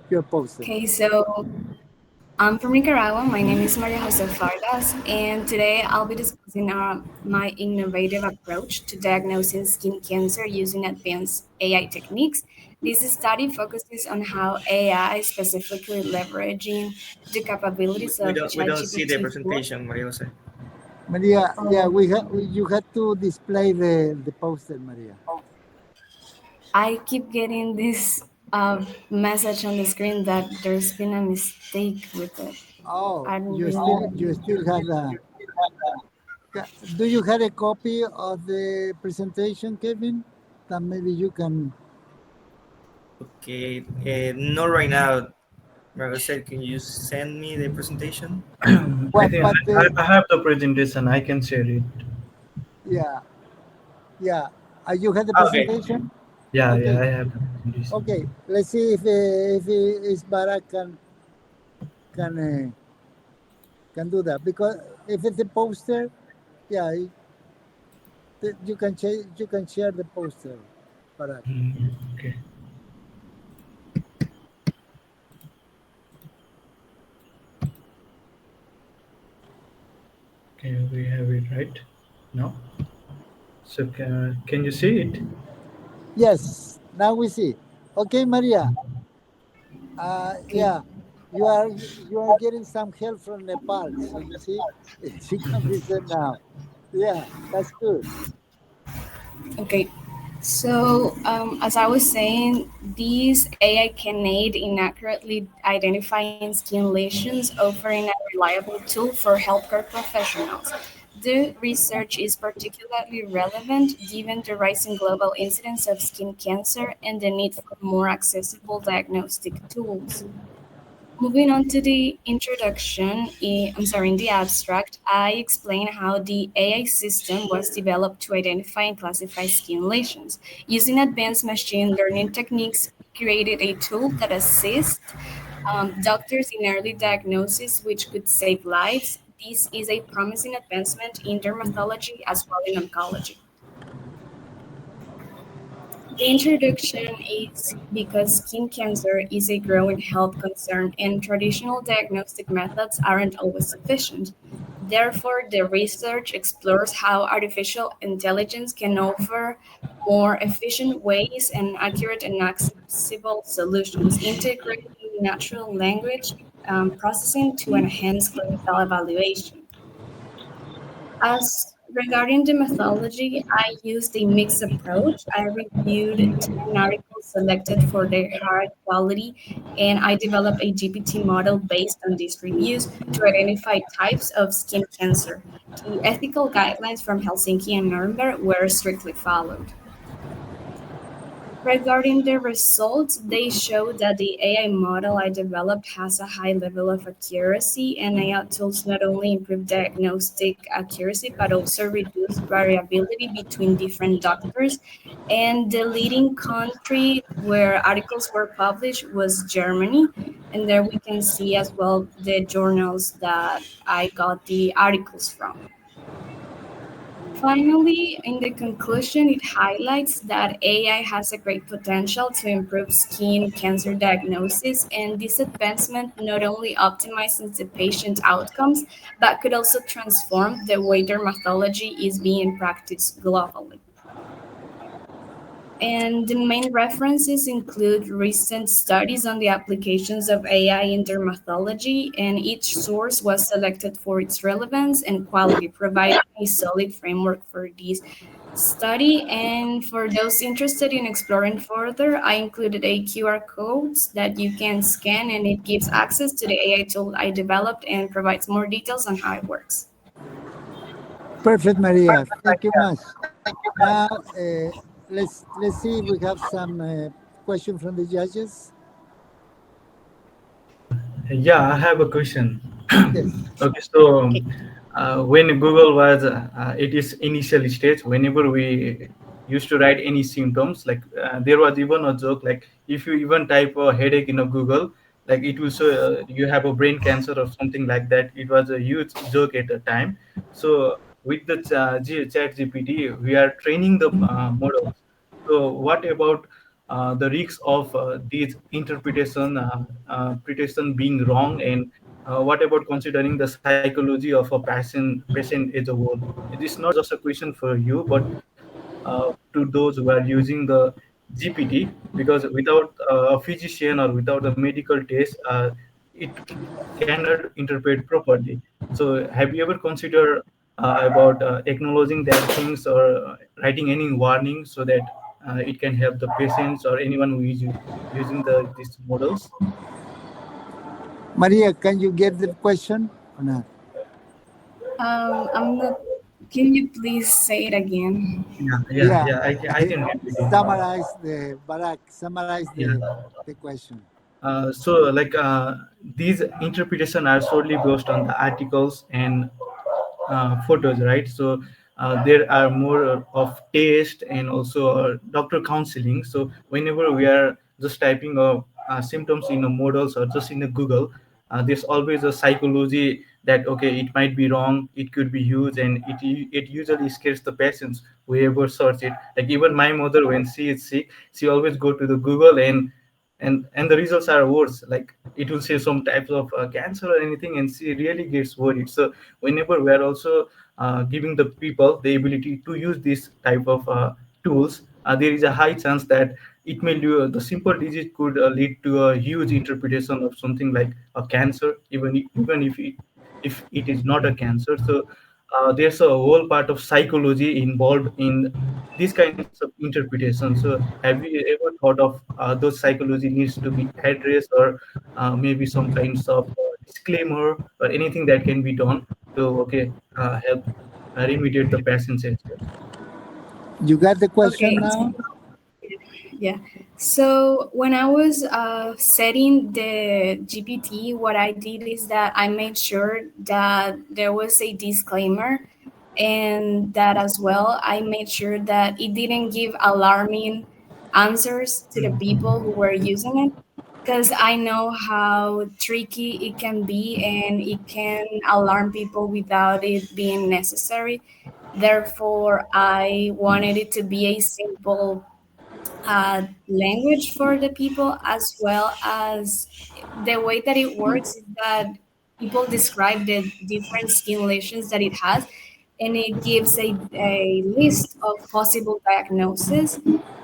your poster. Okay, so I'm from Nicaragua. My name is Maria Jose Vargas, and today I'll be discussing my innovative approach to diagnosing skin cancer using advanced AI techniques. This study focuses on how AI is specifically leveraging the capabilities of We don't see the ChatGPT-4. presentation, Maria Jose. Maria, yeah, you had to display the poster, Maria. I keep getting this message on the screen that there's been a mistake with it. Oh, you still have a. Do you have a copy of the presentation, Kevin? That maybe you can. Okay, not right now. Maria Jose, can you send me the presentation? I think I have the presentation. I can share it. Yeah. You had the Okay. presentation? Yeah, Okay. I have the presentation. Okay, let's see if Isbara can do that, because if it's a poster, yeah, You can share the poster, Parag. Okay. Okay, we have it right now. So can you see it? Yes, now we see. Okay, Maria. Yeah, you are getting some help from Nepal. So you see, she can present now. Yeah, that's good. Okay. So, as I was saying, these AI can aid in accurately identifying skin lesions, offering a reliable tool for healthcare professionals. The research is particularly relevant given the rising global incidence of skin cancer and the need for more accessible diagnostic tools. Moving on to the introduction, in the abstract, I explain how the AI system was developed to identify and classify skin lesions. Using advanced machine learning techniques, we created a tool that assists doctors in early diagnosis, which could save lives. This is a promising advancement in dermatology as well in oncology. The introduction is because skin cancer is a growing health concern and traditional diagnostic methods aren't always sufficient. Therefore, the research explores how artificial intelligence can offer more efficient ways and accurate and accessible solutions, integrating natural language processing to enhance clinical evaluation. As regarding the methodology, I used a mixed approach. I reviewed 10 articles selected for their high quality, and I developed a GPT model based on these reviews to identify types of skin cancer. The ethical guidelines from Helsinki and Nuremberg were strictly followed. Regarding the results, they show that the AI model I developed has a high level of accuracy, and AI tools not only improve diagnostic accuracy but also reduce variability between different doctors. And the leading country where articles were published was Germany. And there we can see as well the journals that I got the articles from. Finally, in the conclusion, it highlights that AI has a great potential to improve skin cancer diagnosis, and this advancement not only optimizes the patient outcomes, but could also transform the way dermatology is being practiced globally. And the main references include recent studies on the applications of AI in dermatology, and each source was selected for its relevance and quality, providing a solid framework for this study. And for those interested in exploring further, I included a QR codes that you can scan, and it gives access to the AI tool I developed and provides more details on how it works. Perfect, Maria. Thank you much. Now, let's see if we have some question from the judges. Yeah, I have a question. Yes. Okay, so when Google was at its initial stage, whenever we used to write any symptoms, like there was even a joke, like if you even type a headache in a Google, like it will show you have a brain cancer or something like that. It was a huge joke at the time. So with the Chat GPT, we are training the models. So what about the risks of these interpretation being wrong, and what about considering the psychology of a patient as a whole? It is not just a question for you, but to those who are using the GPT, because without a physician or without a medical test, it cannot interpret properly. So, have you ever considered about acknowledging that things or writing any warning so that it can help the patients or anyone who is using these models? Maria, can you get the question or not? I'm not. Can you please say it again? Yeah. I can repeat it. Summarize the Barak. Summarize the question. So, like these interpretation are solely based on the articles and photos, right? So there are more of taste and also doctor counseling. So whenever we are just typing of symptoms in a models or just in a Google, there's always a psychology that okay, it might be wrong, it could be huge, and it usually scares the patients whoever search it. Like even my mother, when she is sick, she always go to the Google, and the results are worse. Like it will say some types of cancer or anything, and she really gets worried. So whenever we are also giving the people the ability to use this type of tools, there is a high chance that it may do, the simple disease could lead to a huge interpretation of something like a cancer, even if it is not a cancer. So there's a whole part of psychology involved in these kinds of interpretations. So have you ever thought of those psychology needs to be addressed, or maybe some kinds of disclaimer or anything that can be done to okay help remediate the patient's answers? You got the question Okay. now? Yeah. So when I was setting the GPT, what I did is that I made sure that there was a disclaimer, and that as well, I made sure that it didn't give alarming answers to the people who were using it, because I know how tricky it can be and it can alarm people without it being necessary. Therefore, I wanted it to be a simple language for the people, as well as the way that it works is that people describe the different skin lesions that it has, and it gives a list of possible diagnoses.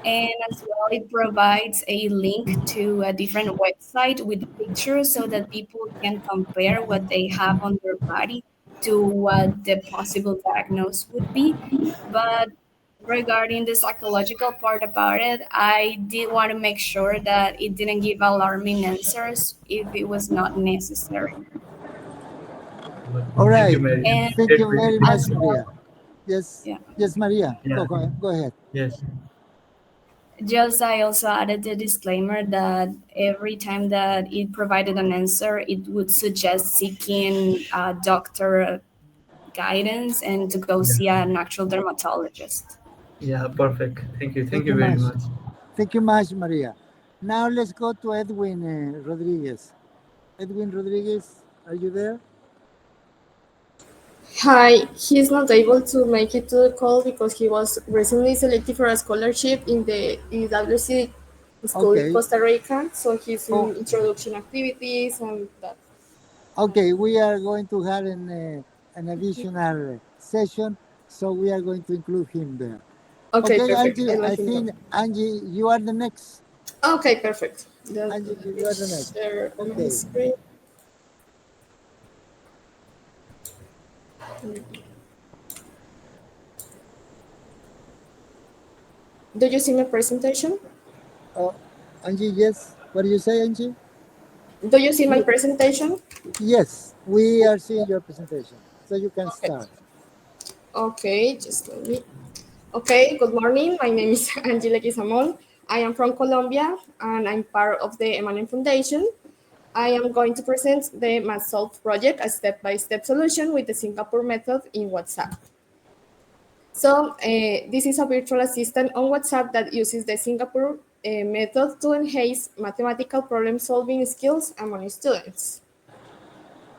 And as well, it provides a link to a different website with pictures so that people can compare what they have on their body to what the possible diagnosis would be. But regarding the psychological part about it, I did want to make sure that it didn't give alarming answers if it was not necessary. All right. Mary. And Thank you very much, as Maria. well, Yes, yeah. yes, Maria. Yeah. Go ahead. Yes. Just I also added the disclaimer that every time that it provided an answer, it would suggest seeking doctor guidance and to go see an actual dermatologist. Yeah, perfect. Thank you. Thank Thank you you very much. much. Thank you much, Maria. Now let's go to Edwin Rodriguez. Edwin Rodriguez, are you there? Hi, he's not able to make it to the call because he was recently selected for a scholarship in the EWC school in Okay. Costa Rica. So he's in Oh. introduction activities and that. Okay, we are going to have an additional session, so we are going to include him there. Okay, perfect. Angie, I'll let I him think, know. Angie, you are the next. Okay, perfect. Angie, you are the next. Share my Okay. screen. Do you see my presentation? Angie, yes. What do you say, Angie? Do you see my presentation? Yes, we are seeing your presentation, so you can start. Okay, just let me. Okay, good morning. My name is Angela Guizamon. I am from Colombia and I'm part of the Emanuel Foundation. I am going to present the MathSolve project, a step-by-step solution with the Singapore method in WhatsApp. So this is a virtual assistant on WhatsApp that uses the Singapore method to enhance mathematical problem-solving skills among students.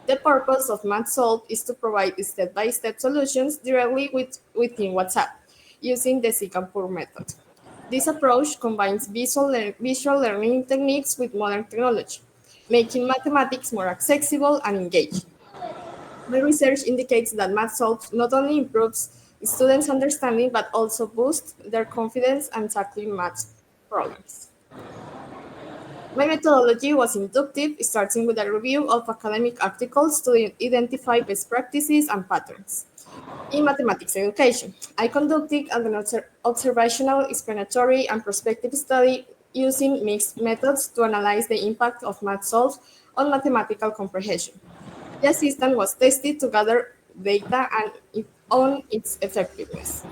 The purpose of MathSolve is to provide step-by-step solutions directly within WhatsApp using the Singapore method. This approach combines visual learning techniques with modern technology, making mathematics more accessible and engaging. My research indicates that MathSolve not only improves students' understanding, but also boosts their confidence and tackling math problems. My methodology was inductive, starting with a review of academic articles to identify best practices and patterns. In mathematics education, I conducted an observational, explanatory, and prospective study using mixed methods to analyze the impact of MathSolve on mathematical comprehension. The assistant was tested to gather data and on its effectiveness.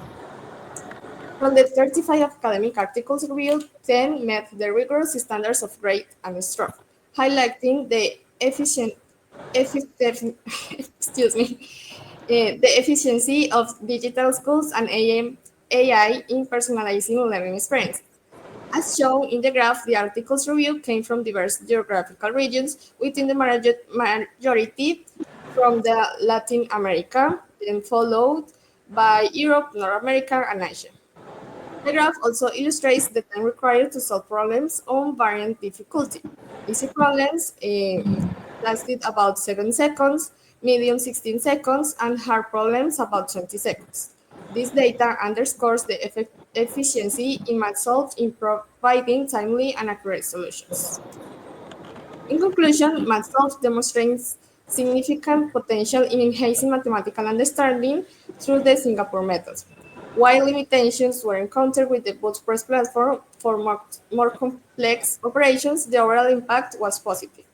From the 35 academic articles reviewed, 10 met the rigorous standards of grade and stroke, highlighting the the efficiency of digital schools and AI in personalizing learning experience. As shown in the graph, the articles reviewed came from diverse geographical regions, within the majority from the Latin America, then followed by Europe, North America, and Asia. The graph also illustrates the time required to solve problems on varying difficulty. Easy problems lasted about 7 seconds, medium 16 seconds, and hard problems about 20 seconds. This data underscores the efficiency in MathSolve in providing timely and accurate solutions. In conclusion, MathSolve demonstrates significant potential in enhancing mathematical understanding through the Singapore method. While limitations were encountered with the Bootstrap platform for more complex operations, the overall impact was positive.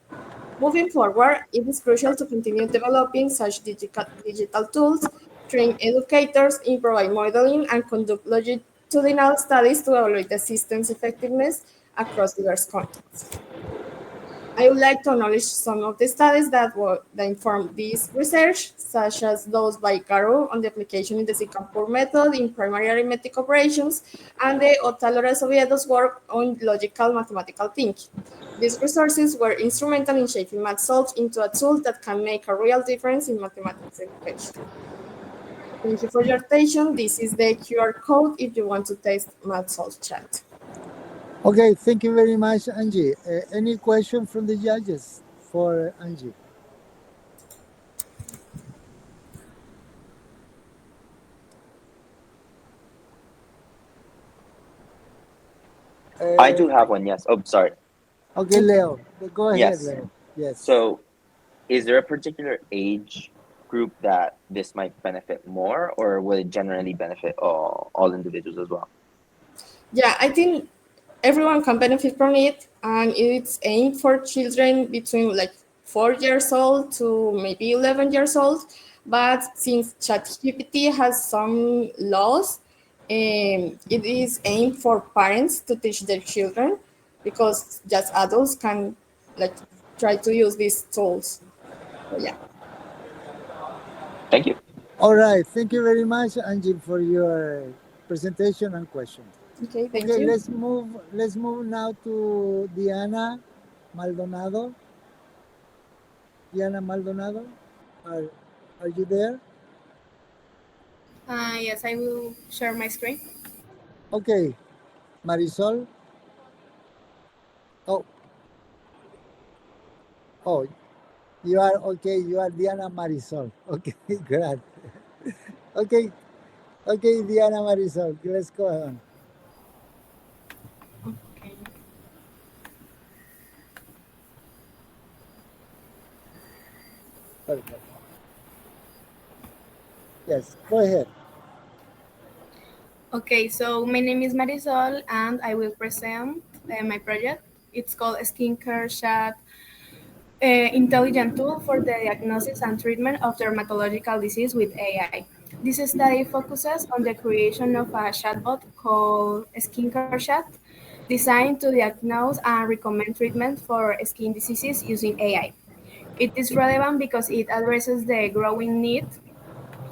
Moving forward, it is crucial to continue developing such digital tools, train educators, improvise modeling, and conduct longitudinal studies to evaluate the system's effectiveness across diverse contexts. I would like to acknowledge some of the studies that informed this research, such as those by Garu on the application in the Singapore method in primary arithmetic operations, and the Otálora Oviedo's work on logical mathematical thinking. These resources were instrumental in shaping MathSolve into a tool that can make a real difference in mathematics education. Thank you for your attention. This is the QR code if you want to test MathSolve chat. Okay, thank you very much, Angie. Any question from the judges for Angie? I do have one, yes. Oh, sorry. Okay, Leo, go ahead, Yes. Leo. Yes. So, is there a particular age group that this might benefit more, or will it generally benefit all individuals as well? Yeah, I think everyone can benefit from it, and it's aimed for children between like 4 years old to maybe 11 years old. But since ChatGPT has some laws, it is aimed for parents to teach their children, because just adults can like try to use these tools. So, yeah. Thank you. All right, thank you very much, Angie, for your presentation and question. Okay, thank Okay, you. let's move now to Diana Maldonado. Diana Maldonado, are you there? Yes, I will share my screen. Okay, Marisol. Oh, you are okay. You are Diana Marisol. Okay, great. Okay, Diana Marisol. Let's go on. Okay. Perfect. Yes, go ahead. Okay, so my name is Marisol, and I will present my project. It's called Skincare Chat, intelligent tool for the diagnosis and treatment of dermatological disease with AI. This study focuses on the creation of a chatbot called Skincare Chat, designed to diagnose and recommend treatment for skin diseases using AI. It is relevant because it addresses the growing need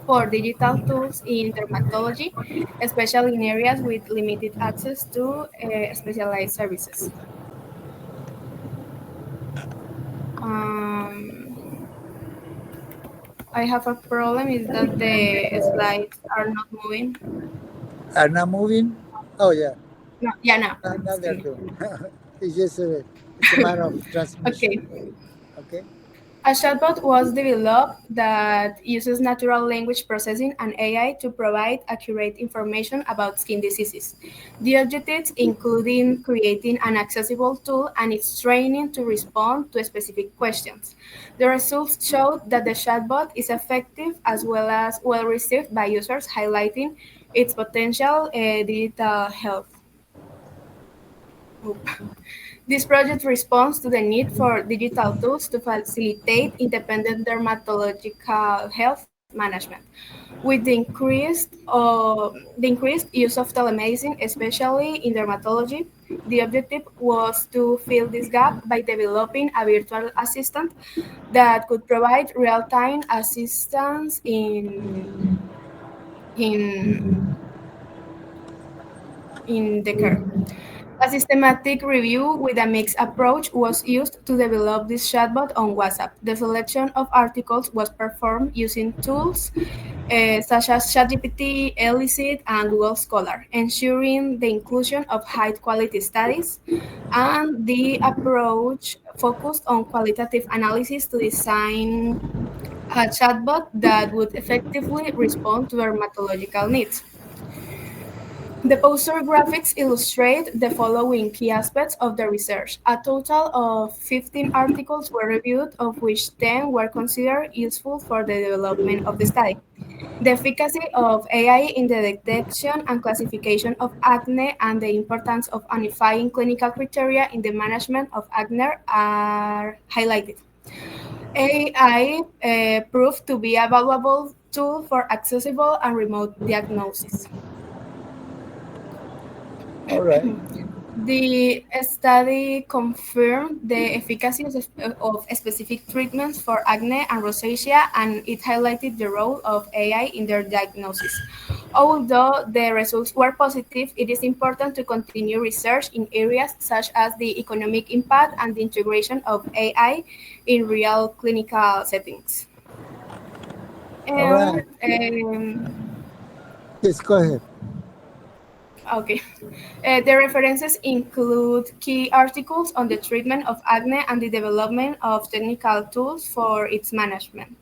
for digital tools in dermatology, especially in areas with limited access to specialized services. I have a problem is that the slides are not moving. Are not moving? Oh, yeah. No, yeah, no. Now they're doing. It's just it's a matter of transmission. Okay. A chatbot was developed that uses natural language processing and AI to provide accurate information about skin diseases. The objectives including creating an accessible tool and its training to respond to specific questions. The results showed that the chatbot is effective as well as well received by users, highlighting its potential digital health. This project responds to the need for digital tools to facilitate independent dermatological health management. With the increased use of telemedicine, especially in dermatology, the objective was to fill this gap by developing a virtual assistant that could provide real-time assistance in the care. A systematic review with a mixed approach was used to develop this chatbot on WhatsApp. The selection of articles was performed using tools such as ChatGPT, Elicit, and Google Scholar, ensuring the inclusion of high-quality studies. And the approach focused on qualitative analysis to design a chatbot that would effectively respond to dermatological needs. The poster graphics illustrate the following key aspects of the research. A total of 15 articles were reviewed, of which 10 were considered useful for the development of the study. The efficacy of AI in the detection and classification of acne and the importance of unifying clinical criteria in the management of acne are highlighted. AI proved to be a valuable tool for accessible and remote diagnosis. All right. The study confirmed the efficacy of specific treatments for acne and rosacea, and it highlighted the role of AI in their diagnosis. Although the results were positive, it is important to continue research in areas such as the economic impact and the integration of AI in real clinical settings. All right. Yes, go ahead. Okay. The references include key articles on the treatment of acne and the development of technical tools for its management.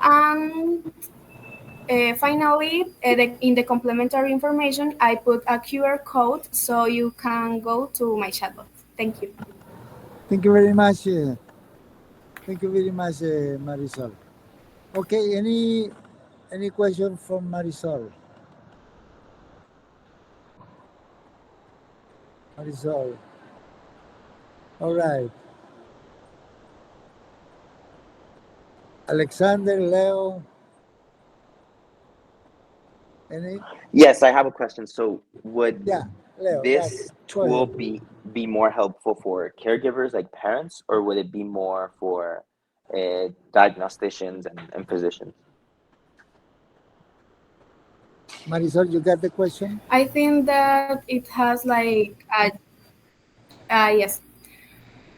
And finally, in the complementary information, I put a QR code so you can go to my chatbot. Thank you. Thank you very much. Thank you very much, Marisol. Okay, any question from Marisol? Marisol. All right. Alexander, Leo. Any? Yes, I have a question. So would Leo, this go tool ahead. be more helpful for caregivers like parents, or would it be more for diagnosticians and physicians? Marisol, you got the question? I think that it has like yes.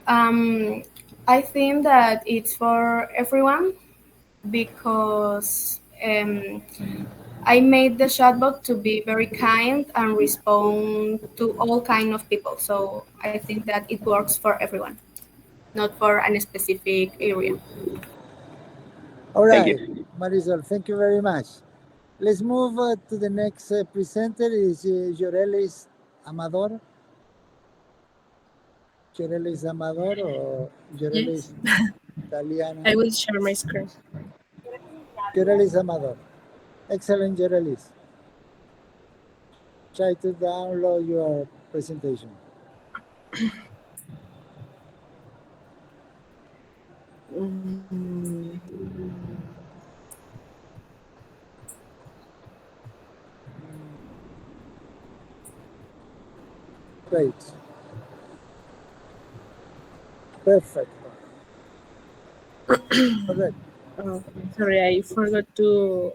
I think that it's for everyone because I made the chatbot to be very kind and respond to all kind of people. So I think that it works for everyone, not for a specific area. All right, Marisol, thank you very much. Let's move to the next presenter is Jorelis Amador. Jorelis Amador or Jorelis Italiano? I will share my screen. Jorelis Amador. Excellent, Jorelis. Try to download your presentation. Great. Perfect. Correct. Oh, sorry, I forgot to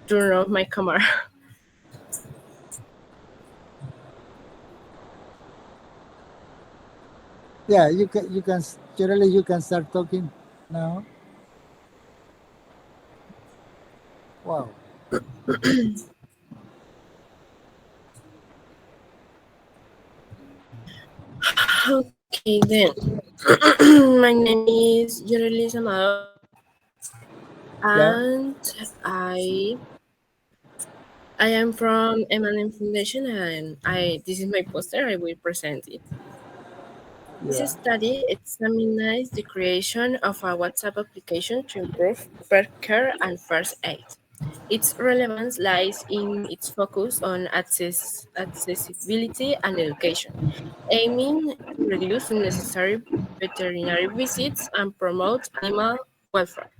turn off my camera. Yeah, you can, generally you can start talking now. Wow. Okay, then. My name is Jorelis Amador, and I am from M&M Foundation, and this is my poster. I will present it. This study examines the creation of a WhatsApp application to improve pet care and first aid. Its relevance lies in its focus on accessibility and education, aiming to reduce unnecessary veterinary visits and promote animal welfare.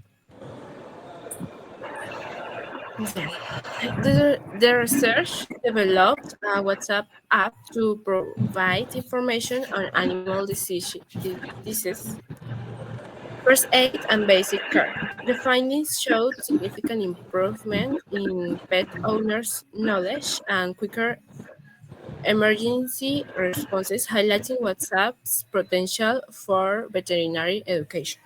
The research developed a WhatsApp app to provide information on animal diseases, first aid, and basic care. The findings showed significant improvement in pet owners' knowledge and quicker emergency responses, highlighting WhatsApp's potential for veterinary education.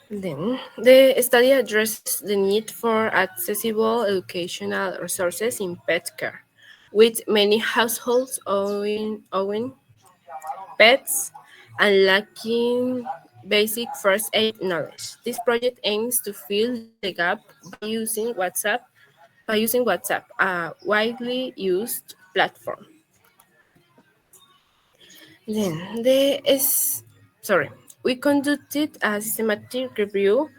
Then, the study addresses the need for accessible educational resources in pet care, with many households owning pets and lacking basic first aid knowledge. This project aims to fill the gap by using WhatsApp, a widely used platform. Then we conducted a systematic review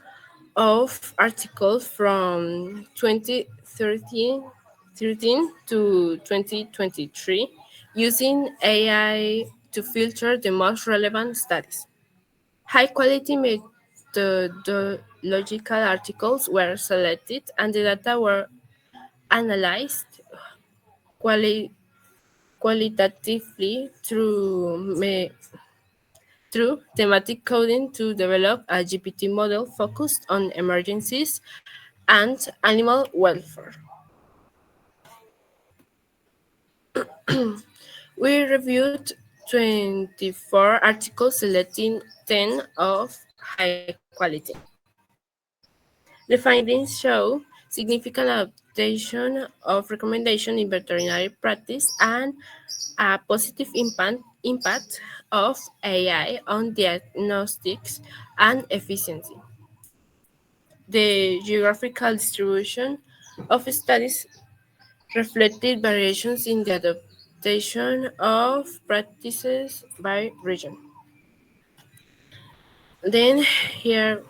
of articles from 2013 to 2023 using AI to filter the most relevant studies. High quality methodological articles were selected and the data were analyzed qualitatively through thematic coding to develop a GPT model focused on emergencies and animal welfare. We reviewed 24 articles, selecting 10 of high quality. The findings show significant adaptation of recommendation in veterinary practice and a positive impact of AI on diagnostics and efficiency. The geographical distribution of studies reflected variations in the adaptation of practices by region. Then here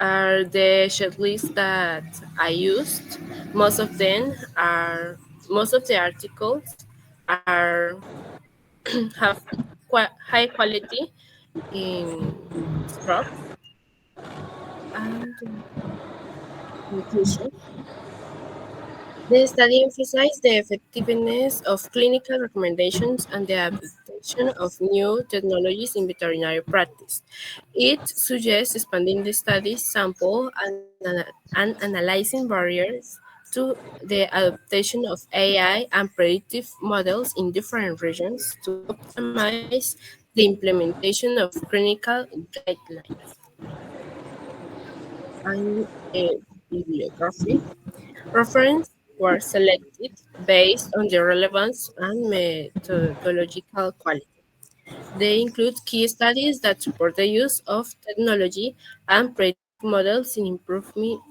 are the checklists that I used. Most of the articles are have high quality in stroke and nutrition. The study emphasized the effectiveness of clinical recommendations and the application of new technologies in veterinary practice. It suggests expanding the study sample and analyzing barriers to the adaptation of AI and predictive models in different regions to optimize the implementation of clinical guidelines. And bibliography reference were selected based on their relevance and methodological quality. They include key studies that support the use of technology and predictive models in improving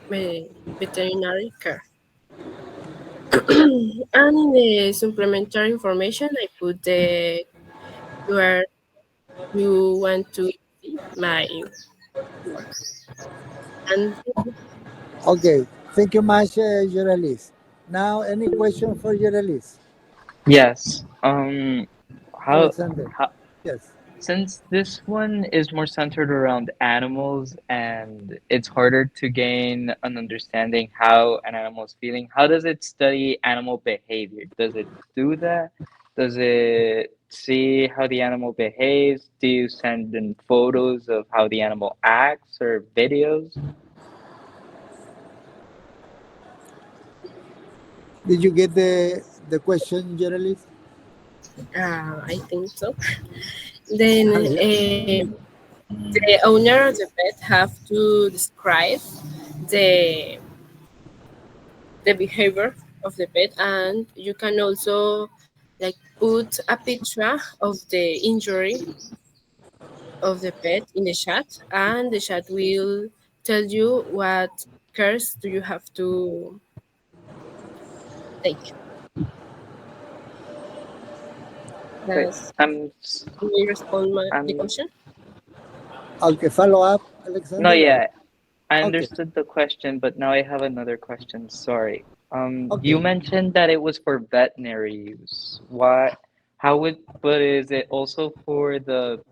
veterinary care. And in the supplementary information, I put where you want to see my work. And Okay, thank you much, Yoralis. Now, any question for Yoralis? Yes. Alexander. How Yes. since this one is more centered around animals and it's harder to gain an understanding how an animal is feeling, how does it study animal behavior? Does it do that? Does it see how the animal behaves? Do you send in photos of how the animal acts or videos? Did you get the question, Yoralis? I think so. Then the owner of the pet have to describe the behavior of the pet, and you can also like put a picture of the injury of the pet in the chat, and the chat will tell you what cares do you have to take. Wait, Does you respond the question? Okay, follow up, Alexander. No, yeah, I Okay. understood the question, but now I have another question. Sorry. Okay. You mentioned that it was for veterinary use. Why? But is it also for the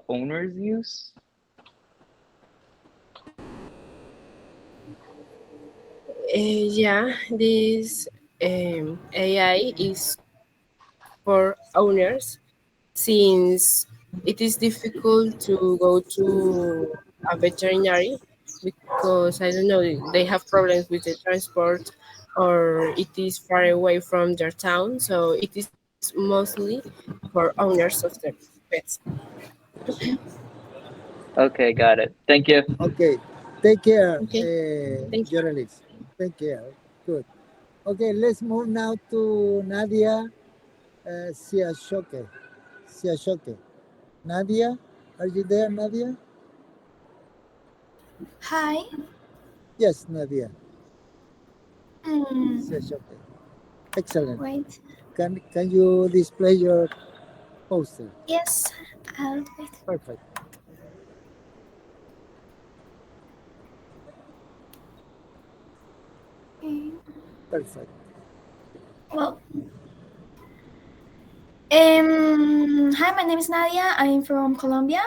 owner's use? Yeah, this AI is for owners since it is difficult to go to a veterinary because I don't know, they have problems with the transport or it is far away from their town. So it is mostly for owners of the pets. Okay, got it. Thank you. Okay, take care, Okay, thank you. journalist. Take care. Good. Okay, let's move now to Nadia Siashoke. Siashoke. Nadia, are you there, Nadia? Hi. Yes, Nadia. Mm, Siashoke. Excellent. wait. Can you display your poster? Yes, I'll wait. Perfect. Mm, Perfect. Well, hi, my name is Nadia. I'm from Colombia,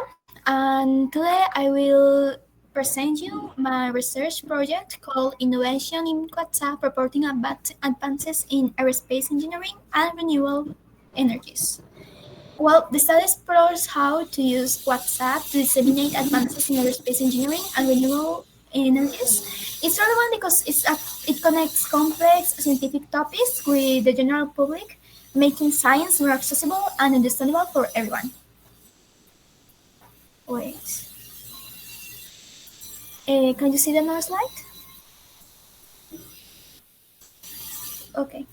and today I will present you my research project called Innovation in WhatsApp, reporting advances in aerospace engineering and renewable energies. Well, the study explores how to use WhatsApp to disseminate advances in aerospace engineering and renewable energies. It's relevant because it connects complex scientific topics with the general public, making science more accessible and understandable for everyone. Wait. Can you see the next slide? Okay.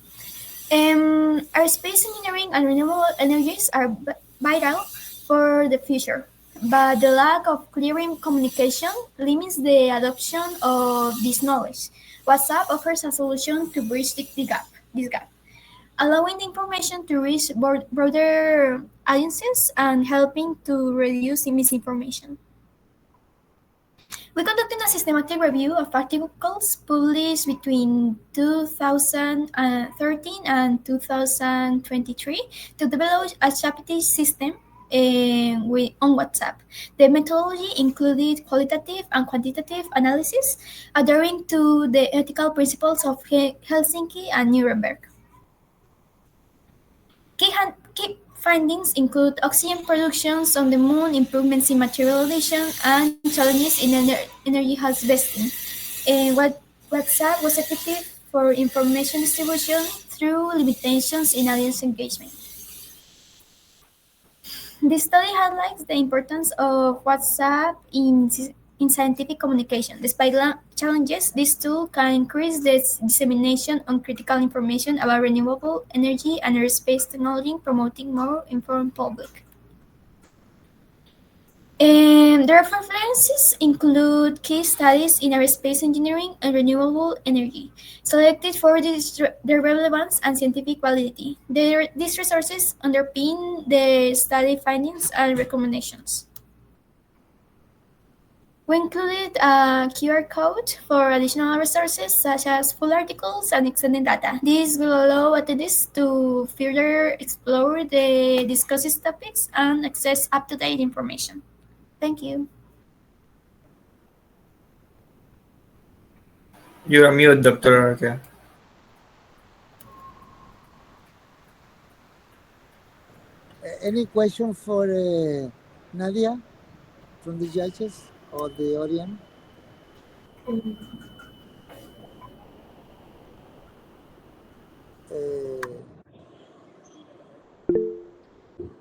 Aerospace engineering and renewable energies are vital for the future, but the lack of clear communication limits the adoption of this knowledge. WhatsApp offers a solution to bridge this gap, allowing the information to reach broader audiences and helping to reduce misinformation. We conducted a systematic review of articles published between 2013 and 2023 to develop a GPT system on WhatsApp. The methodology included qualitative and quantitative analysis, adhering to the ethical principles of Helsinki and Nuremberg. Key findings include oxygen productions on the moon, improvements in materialization, and challenges in energy harvesting. WhatsApp was effective for information distribution through limitations in audience engagement. This study highlights the importance of WhatsApp in scientific communication. Despite challenges, this tool can increase the dissemination of critical information about renewable energy and aerospace technology, promoting more informed public. The references include case studies in aerospace engineering and renewable energy, selected for their relevance and scientific validity. These resources underpin the study findings and recommendations. We included a QR code for additional resources such as full articles and extended data. This will allow attendees to further explore the discussed topics and access up-to-date information. Thank you. You are mute, Dr. Arca. Any question for Nadia from the judges or the audience?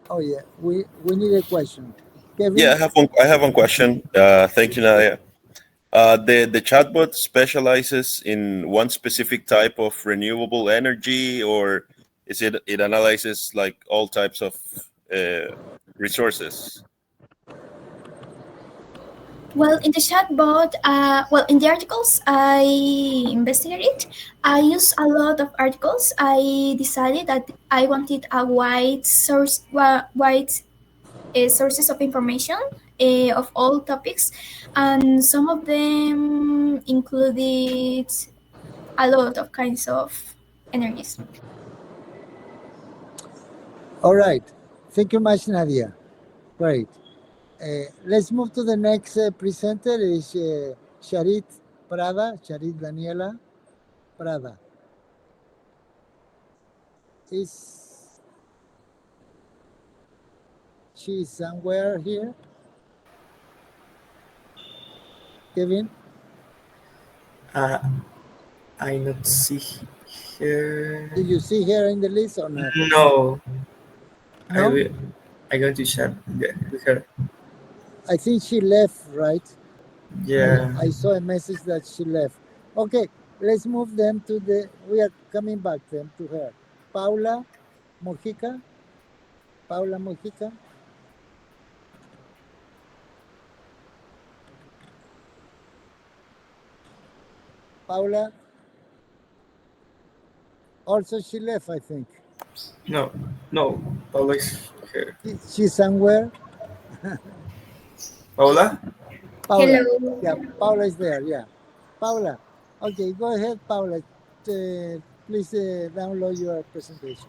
Oh yeah, we need a question. Kevin? Yeah, I have one question. Thank you, Nadia. The chatbot specializes in one specific type of renewable energy, or is it analyzes like all types of resources? Well, in the chatbot, in the articles I investigated, I used a lot of articles. I decided that I wanted a wide sources of information of all topics, and some of them included a lot of kinds of energies. All right. Thank you much, Nadia. Great. Let's move to the next presenter. Is Charit Prada, Charit Daniela Prada. Is she somewhere here? Kevin? Uh, I not see her. Do you see her in the list or not? No. No? I'm going to chat with her. I think she left, right? Yeah. I saw a message that she left. Okay, let's move them to we are coming back then to her. Paula Mojica. Paula Mojica. Paula. Also, she left, I think. No, Paula is here. She's somewhere. Paula? Paula. Hello. Yeah, Paula is there. Yeah. Paula. Okay, go ahead, Paula. Please download your presentation.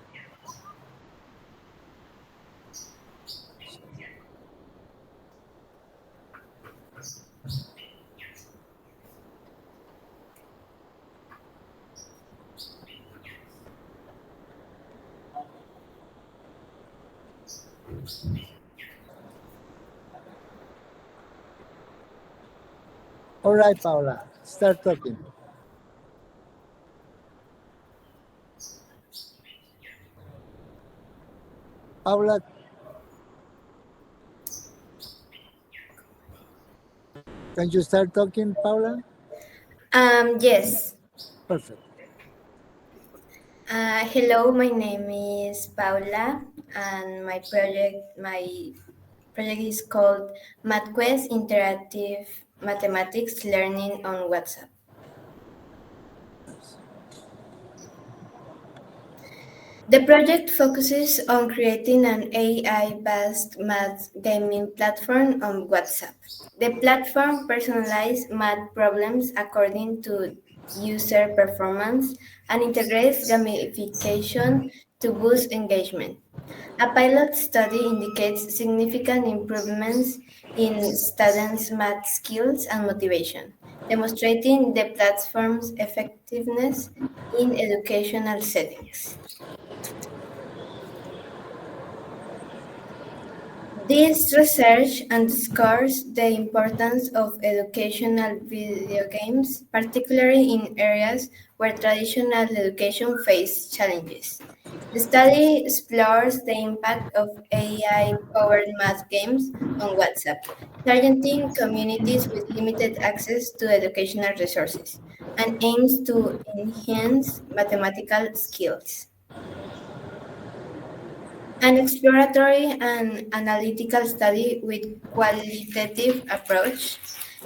All right, Paula, start talking. Paula. Can you start talking, Paula? Yes. Perfect. Hello, my name is Paula, and my project is called MathQuest Interactive Mathematics Learning on WhatsApp. The project focuses on creating an AI-based math gaming platform on WhatsApp. The platform personalizes math problems according to user performance and integrates gamification to boost engagement. A pilot study indicates significant improvements in students' math skills and motivation, demonstrating the platform's effectiveness in educational settings. This research underscores the importance of educational video games, particularly in areas where traditional education faces challenges. The study explores the impact of AI-powered math games on WhatsApp, targeting communities with limited access to educational resources, and aims to enhance mathematical skills. An exploratory and analytical study with qualitative approach.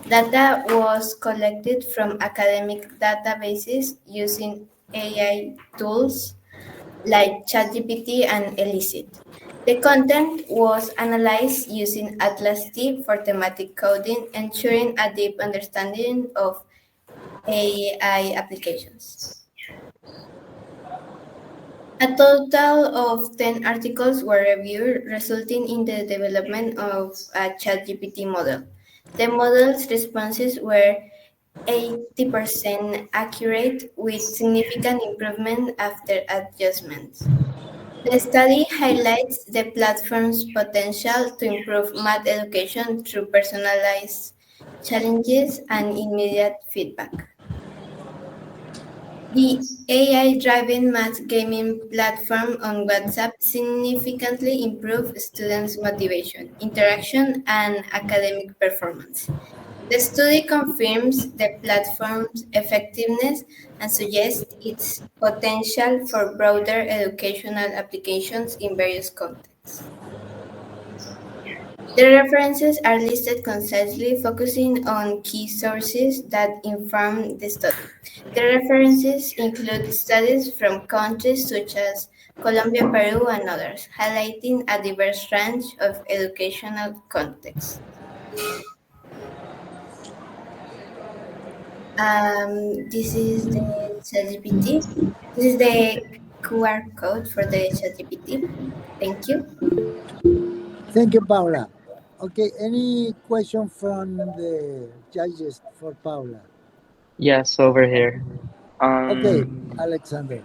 Data was collected from academic databases using AI tools like ChatGPT and Elicit. The content was analyzed using Atlas T for thematic coding, ensuring a deep understanding of AI applications. A total of 10 articles were reviewed, resulting in the development of a ChatGPT model. The model's responses were 80% accurate, with significant improvement after adjustments. The study highlights the platform's potential to improve math education through personalized challenges and immediate feedback. The AI-driven math gaming platform on WhatsApp significantly improved students' motivation, interaction, and academic performance. The study confirms the platform's effectiveness and suggests its potential for broader educational applications in various contexts. The references are listed concisely, focusing on key sources that inform the study. The references include studies from countries such as Colombia, Peru, and others, highlighting a diverse range of educational contexts. This is the ChatGPT. This is the QR code for the ChatGPT. Thank you. Thank you, Paula. Okay, any question from the judges for Paula? Yes, over here. Okay, Alexander.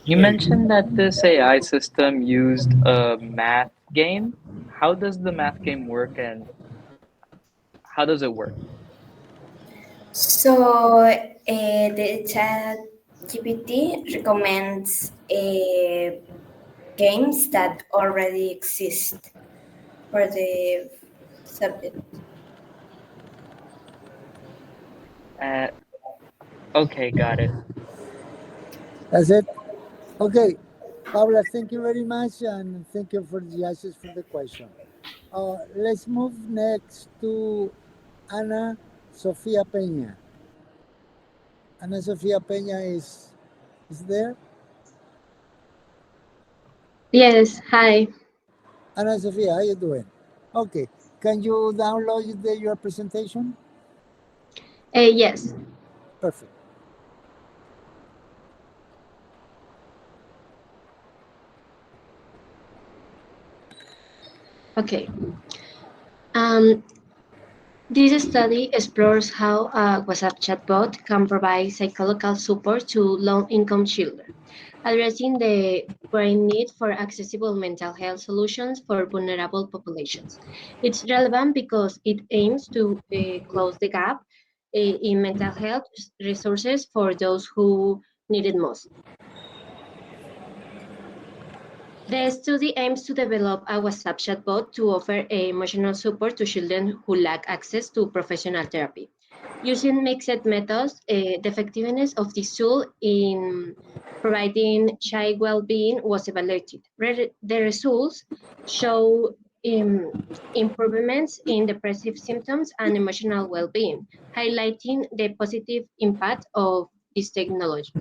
You mentioned that this AI system used a math game. How does the math game work and how does it work? So the chat GPT recommends games that already exist for the subject. Okay, got it. That's it. Okay, Paula, thank you very much, and thank you for the answers for the question. Let's move next to Ana Sofia Peña. Ana Sofia Peña is there? Yes, hi. Ana Sofia, how you doing? Okay, can you download your presentation? Yes. Perfect. Okay. This study explores how a WhatsApp chatbot can provide psychological support to low-income children, addressing the growing need for accessible mental health solutions for vulnerable populations. It's relevant because it aims to close the gap in mental health resources for those who need it most. The study aims to develop a WhatsApp chatbot to offer emotional support to children who lack access to professional therapy. Using mixed methods, the effectiveness of this tool in providing child well-being was evaluated. The results show improvements in depressive symptoms and emotional well-being, highlighting the positive impact of this technology.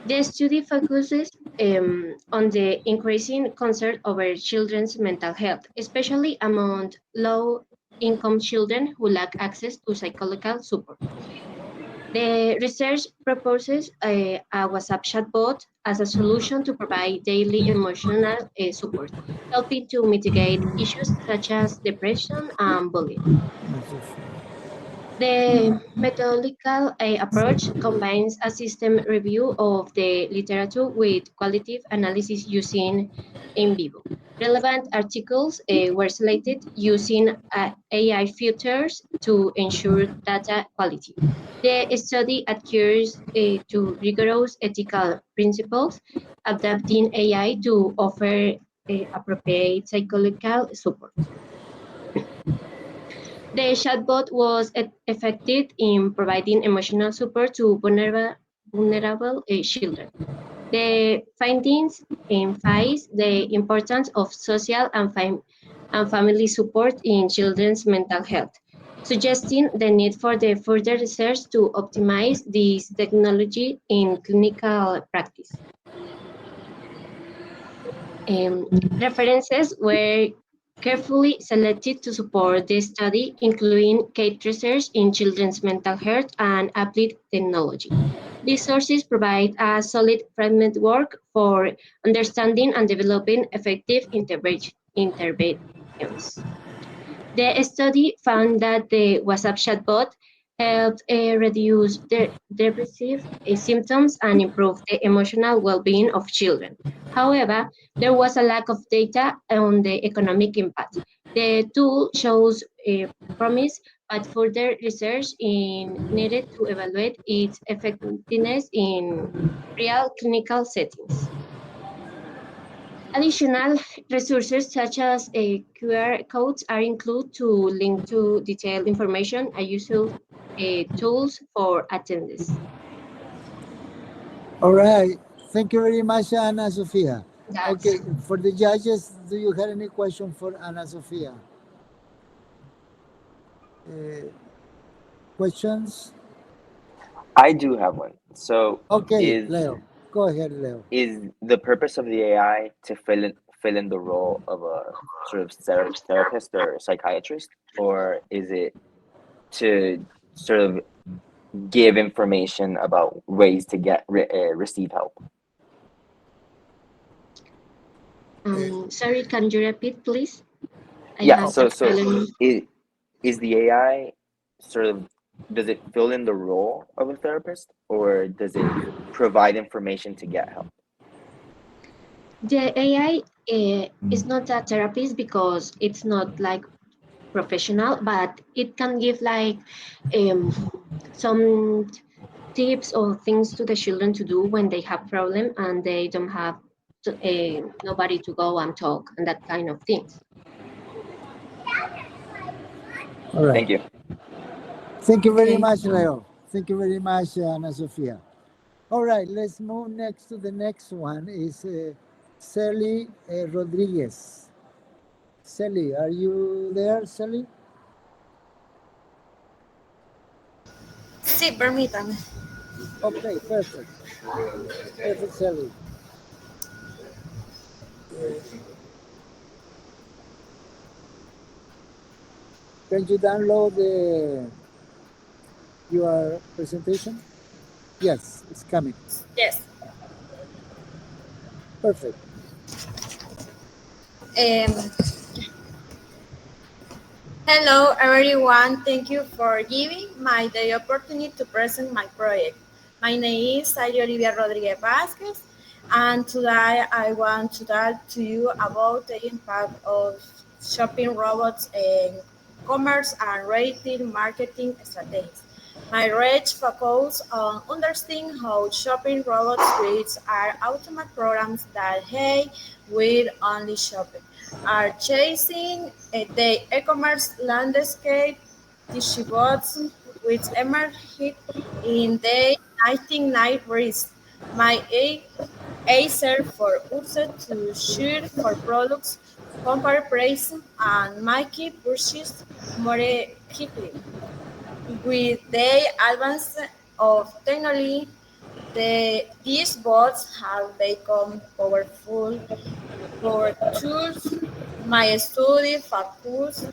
The study focuses on the increasing concern over children's mental health, especially among low-income children who lack access to psychological support. The research proposes a WhatsApp chatbot as a solution to provide daily emotional support, helping to mitigate issues such as depression and bullying. The methodological approach combines a system review of the literature with qualitative analysis using in vivo. Relevant articles were selected using AI filters to ensure data quality. The study adheres to rigorous ethical principles, adapting AI to offer appropriate psychological support. The chatbot was effective in providing emotional support to vulnerable children. The findings emphasize the importance of social and family support in children's mental health, suggesting the need for the further research to optimize this technology in clinical practice. References were carefully selected to support the study, including Kate Research in children's mental health and applied technology. These sources provide a solid framework for understanding and developing effective interventions. The study found that the WhatsApp chatbot helped reduce depressive symptoms and improve the emotional well-being of children. However, there was a lack of data on the economic impact. The tool shows promise, but further research needed to evaluate its effectiveness in real clinical settings. Additional resources such as QR codes are included to link to detailed information and useful tools for attendees. All right. Thank you very much, Ana Sofia. That's Okay, for the judges, do you have any question for Ana Sofia? Questions? I do have one. So Okay, Leo. Go ahead, Leo. is the purpose of the AI to fill in the role of a sort of therapist or psychiatrist, or is it to sort of give information about ways to get receive help? Sorry, can you repeat, please? So is the AI sort of, does it fill in the role of a therapist, or does it provide information to get help? The AI is not a therapist because it's not like professional, but it can give like some tips or things to the children to do when they have problem and they don't have nobody to go and talk and that kind of things. All right. Thank you. Thank you very Okay. much, Leo. Thank you very much, Ana Sofia. All right, let's move next to the next one. Is Sally Rodriguez. Sally, are you there, Sally? Sí, permítame. Okay, perfect. Perfect, Sally. Can you download your presentation? Yes, it's coming. Yes. Perfect. Hello, everyone. Thank you for giving me the opportunity to present my project. My name is Sally Olivia Rodriguez Vasquez, and today I want to talk to you about the impact of shopping robots in commerce and retail marketing strategies. My research focuses on understanding how shopping robots create are automated programs that help with only shopping are chasing the e-commerce landscape. Distributions which emerged in the 1990s. My answer for users to search for products, compare prices, and make purchases more quickly. With the advance of technology, these bots have become powerful for tools, my study focus,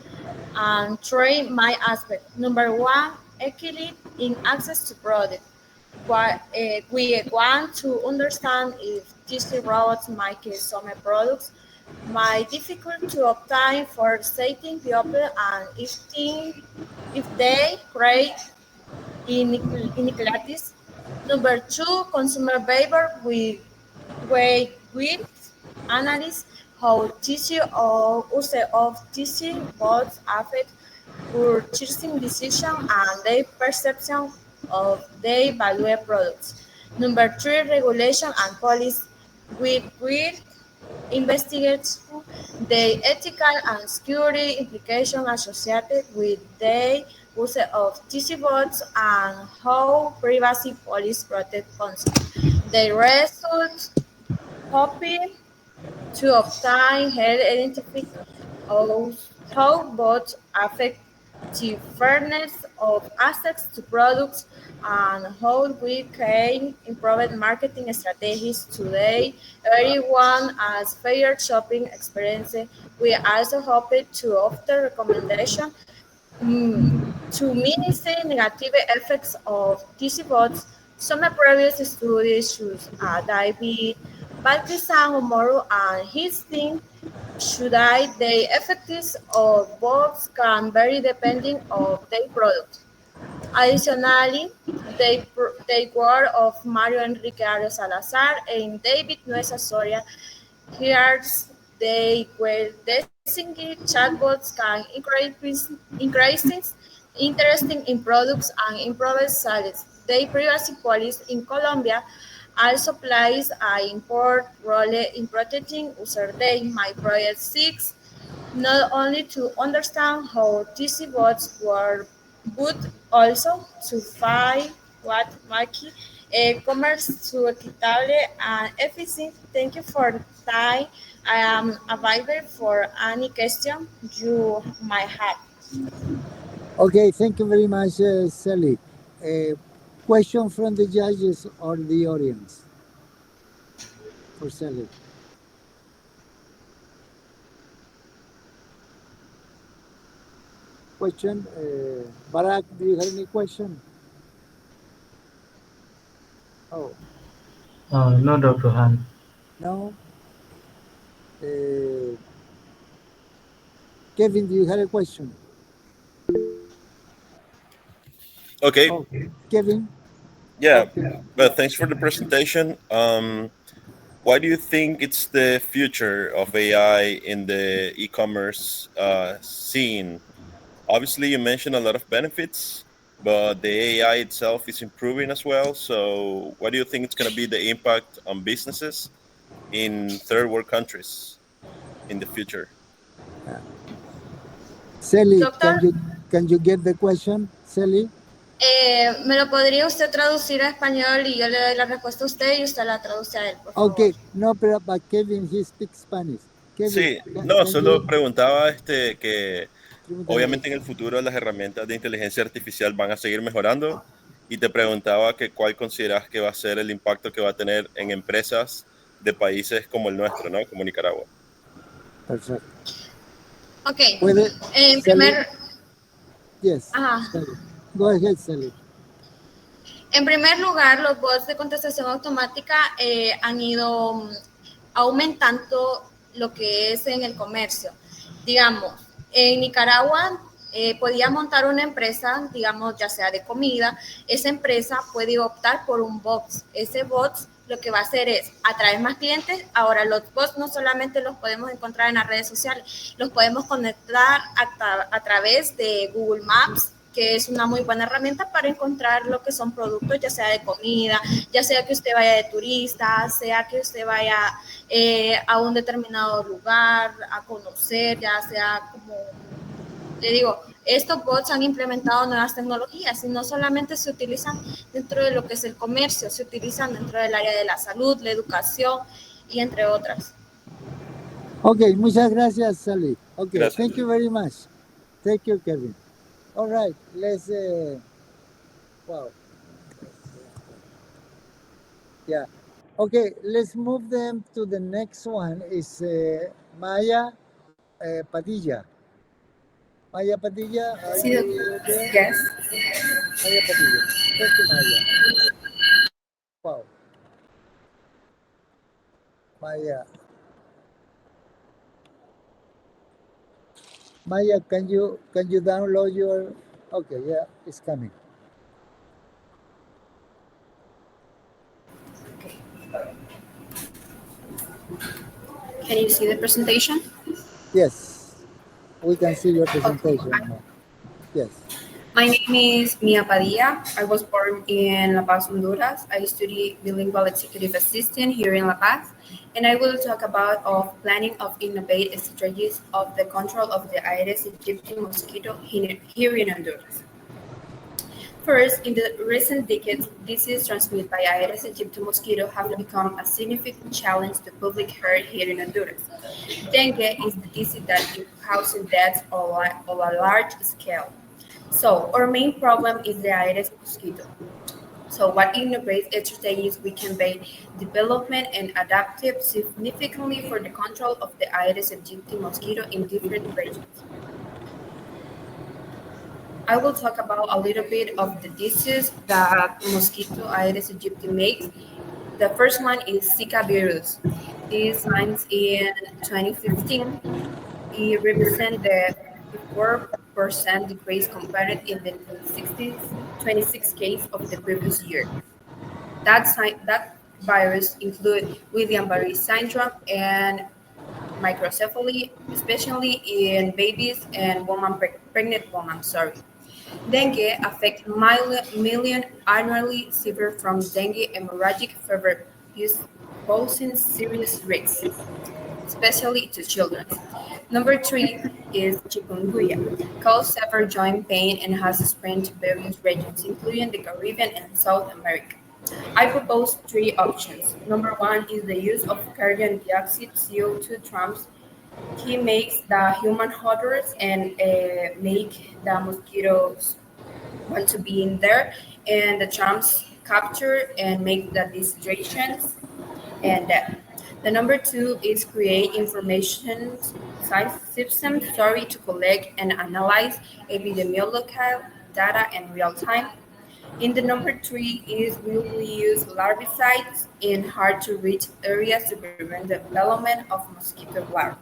and three my aspect. Number one, equity in access to product. We want to understand if these robots make some products might difficult to obtain for certain people and if they create inequalities. Number two, consumer behavior with analyze how tissue or use of tissue both affect purchasing decision and their perception of their value products. Number three, regulation and policy with investigates the ethical and security implications associated with the use of tissue bots and how privacy policies protect consumers. The result hoping to obtain health identification of how bots affect the fairness of access to products and how we can improve marketing strategies today. Everyone has fair shopping experience. We also hope to offer recommendations to minimize negative effects of TC bots. Some previous studies shows David Balkisang Omoru and his team should I the effects of bots can vary depending on their product. Additionally, the work of Mario Enrique Arias Salazar and David Nueza Soria here they were designated chatbots can increase interesting in products and improve sales. The privacy policy in Colombia also plays an important role in protecting user data. My project seeks not only to understand how TC bots work, but also to find what make commerce to equitable and efficient. Thank you for the time. I am available for any question you might have. Okay, thank you very much, Sally. Question from the judges or the audience for Sally. Question, Barak, do you have any question? Oh, No, Dr. Han. no. Kevin, do you have a question? Okay. Oh, Kevin? Yeah, but thanks for the presentation. Why do you think it's the future of AI in the e-commerce scene? Obviously, you mentioned a lot of benefits, but the AI itself is improving as well. So, what do you think is going to be the impact on businesses in third world countries in the future? Sally, Doctor, can you get the question, Sally? ¿me lo podría usted traducir a español y yo le doy la respuesta a usted y usted la traduce a él, por favor? Okay, no, pero but Kevin, he speaks Spanish. Kevin, Sí, can no, solo you- preguntaba que obviamente en el futuro las herramientas de inteligencia artificial van a seguir mejorando y te preguntaba que cuál consideras que va a ser el impacto que va a tener en empresas de países como el nuestro, ¿no? Como Nicaragua. Perfecto. Ok, ¿Puede, en Sally? primer... Yes. Ajá. Sally. Go ahead, Sally. En primer lugar, los bots de contestación automática han ido aumentando lo que es en el comercio. Digamos, en Nicaragua podía montar una empresa, digamos, ya sea de comida, esa empresa puede optar por un bot. Ese bot lo que va a hacer es atraer más clientes. Ahora, los bots no solamente los podemos encontrar en las redes sociales, los podemos conectar a través de Google Maps, que es una muy buena herramienta para encontrar lo que son productos, ya sea de comida, ya sea que usted vaya de turista, sea que usted vaya a un determinado lugar a conocer, ya sea como, le digo, estos bots han implementado nuevas tecnologías y no solamente se utilizan dentro de lo que es el comercio, se utilizan dentro del área de la salud, la educación y entre otras. Okay, muchas gracias, Sally. Okay, Gracias. Thank you very much. Thank you, Kevin. All right, let's, wow. Yeah. Okay, let's move them to the next one. Is Maya Padilla. Maya Padilla, are Sí, you doctor. there? Yes. Maya Padilla. Thank you, Maya. Wow. Maya. Maya, can you download your? Okay, yeah, it's coming. Can you see the presentation? Yes, we can see your presentation now. Yes. My name is Mia Padilla. I was born in La Paz, Honduras. I study bilingual executive assistant here in La Paz, and I will talk about planning of innovative strategies of the control of the Aedes aegypti mosquito here in Honduras. First, in the recent decades, disease transmitted by Aedes aegypti mosquito have become a significant challenge to public health here in Honduras. Dengue is the disease that is causing deaths on a large scale. So, our main problem is the Aedes mosquito. So, what innovative strategies we can be development and adaptive significantly for the control of the Aedes aegypti mosquito in different regions. I will talk about a little bit of the diseases that mosquito Aedes aegypti makes. The first one is Zika virus. This signs in 2015. It represents the 4% decrease compared in the 26 case of the previous year. That virus include Guillain-Barré syndrome and microcephaly, especially in babies and pregnant women. Dengue affects million annually suffer from dengue hemorrhagic fever, posing serious risks, especially to children. Number 3 is chikungunya, causes severe joint pain and has spread to various regions, including the Caribbean and South America. I propose 3 options. Number 1 is the use of carbon dioxide CO2 traps. He makes the human odors and make the mosquitoes want to be in there, and the traps capture and make the dehydrations and death. The number 2 is create information science systems to collect and analyze epidemiological data in real time. In the number 3 is we will use larvicides in hard to reach areas to prevent the development of mosquito larvae.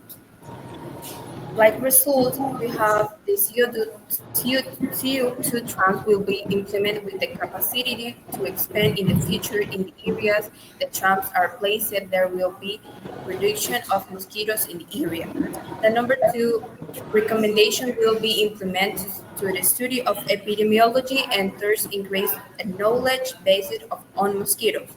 Like result, we have the CO2 trams will be implemented with the capacity to expand in the future in the areas the trams are placed. There will be reduction of mosquitoes in the area. The number two recommendation will be implemented to the study of epidemiology and thus increase knowledge based on mosquitoes.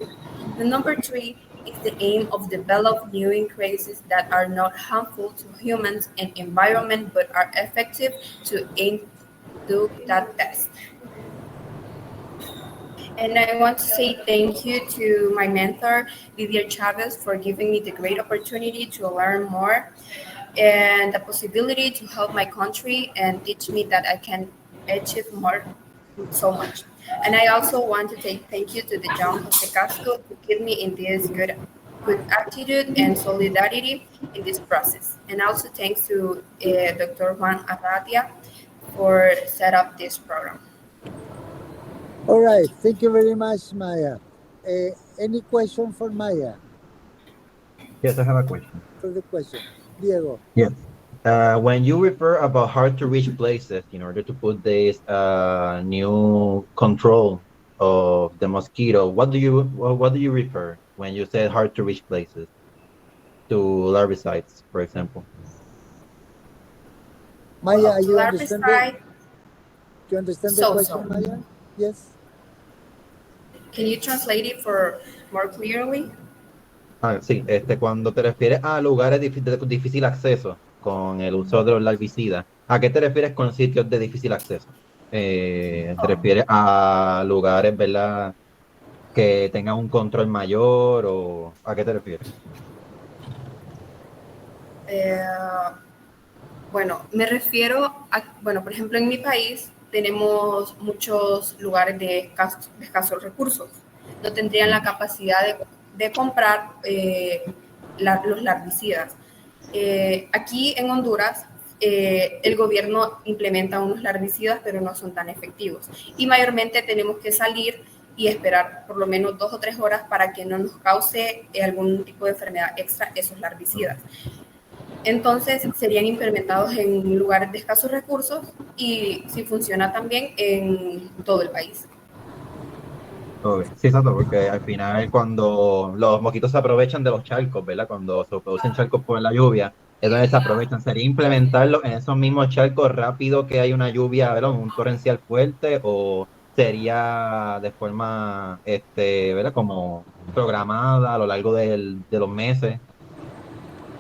The number three is the aim of develop new increases that are not harmful to humans and environment but are effective to aim to that test. And I want to say thank you to my mentor, Lidia Chavez, for giving me the great opportunity to learn more and the possibility to help my country and teach me that I can achieve more so much. And I also want to say thank you to the John Jose Castro to keep me in this good attitude and solidarity in this process. And also thanks to Dr. Juan Arratia for set up this program. All right, thank you very much, Maya. Any question for Maya? Yes, I have a question. For the question, Diego. Yes. When you refer about hard to reach places in order to put this new control of the mosquito, what do you refer when you say hard to reach places? To larvicides, for example. Maya, you understand Larvicide, you understand the So-so. question, Maya? Yes. Can you translate it for more clearly? Sí, cuando te refieres a lugares de difícil acceso con el uso de los larvicidas, ¿a qué te refieres con sitios de difícil acceso? ¿Te refieres a lugares, verdad, que tengan un control mayor o a qué te refieres? Bueno, me refiero a, bueno, por ejemplo, en mi país tenemos muchos lugares de escasos recursos. No tendrían la capacidad de comprar los larvicidas. Aquí en Honduras, el gobierno implementa unos larvicidas, pero no son tan efectivos. Y mayormente tenemos que salir y esperar por lo menos 2 o 3 horas para que no nos cause algún tipo de enfermedad extra esos larvicidas. Entonces serían implementados en lugares de escasos recursos y si funciona también en todo el país. Okay. Sí, exacto, porque al final cuando los mosquitos se aprovechan de los charcos, ¿verdad? Cuando se producen charcos por la lluvia, es donde se aprovechan. Sería implementarlo en esos mismos charcos rápido que hay una lluvia, ¿verdad? Un torrencial fuerte, o sería de forma, ¿verdad? Como programada a lo largo de los meses.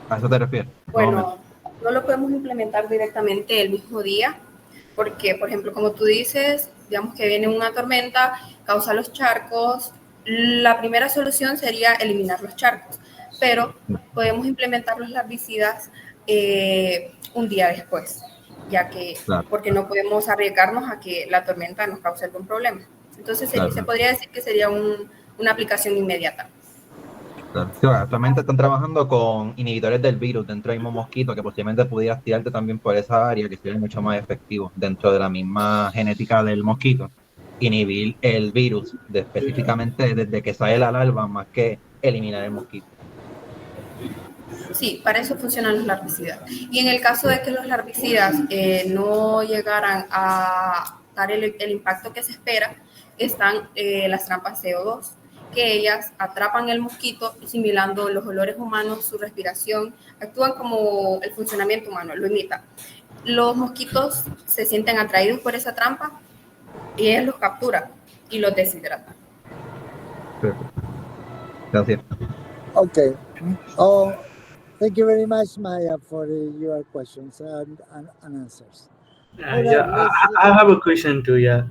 ¿A eso te refieres? Bueno, no lo podemos implementar directamente el mismo día, porque, por ejemplo, como tú dices, digamos que viene una tormenta, causa los charcos. La primera solución sería eliminar los charcos, pero podemos implementar los larvicidas un día después, ya que, porque no podemos arriesgarnos a que la tormenta nos cause algún problema. Entonces, se podría decir que sería una aplicación inmediata. Claro. Sí, actualmente están trabajando con inhibidores del virus dentro del mismo mosquito, que posiblemente pudiera tirarte también por esa área, que sería mucho más efectivo dentro de la misma genética del mosquito. Inhibir el virus específicamente desde que sale la larva, más que eliminar el mosquito. Sí, para eso funcionan los larvicidas. Y en el caso de que los larvicidas no llegaran a dar el impacto que se espera, están las trampas CO2, que ellas atrapan el mosquito, simulando los olores humanos, su respiración, actúan como el funcionamiento humano, lo imitan. Los mosquitos se sienten atraídos por esa trampa y ellas los capturan y los deshidratan. Gracias. Okay. Oh, thank you very much, Maya, for your questions and answers. Yeah, I have a question too. Yeah.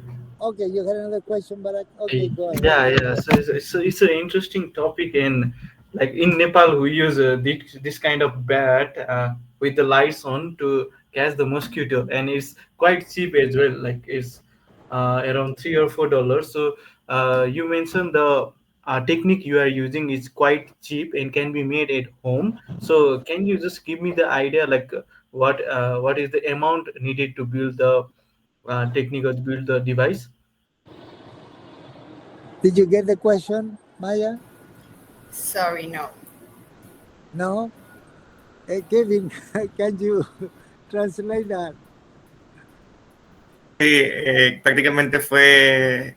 Okay, you had another question, but okay, go ahead. Yeah. So it's an interesting topic. In like in Nepal, we use this kind of bat with the lights on to catch the mosquito, and it's quite cheap as well. Like it's around $3 or $4. So you mentioned the technique you are using is quite cheap and can be made at home. So can you just give me the idea, like what is the amount needed to build the technique or build the device? Did you get the question, Maya? Sorry, no. No? Kevin, can you Translate that. Sí, prácticamente fue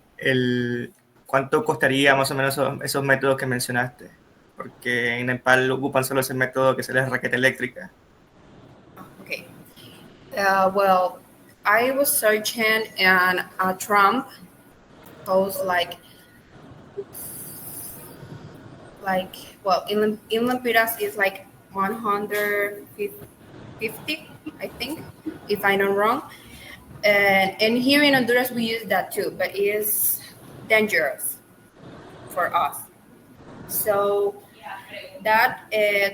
cuánto costaría más o menos esos métodos que mencionaste, porque en Nepal ocupan solo ese método que se les raqueta eléctrica. Okay. Well, I was searching and a Trump post like well, in Lempiras is like 150, I think, if I'm not wrong. And here in Honduras we use that too, but it is dangerous for us. So that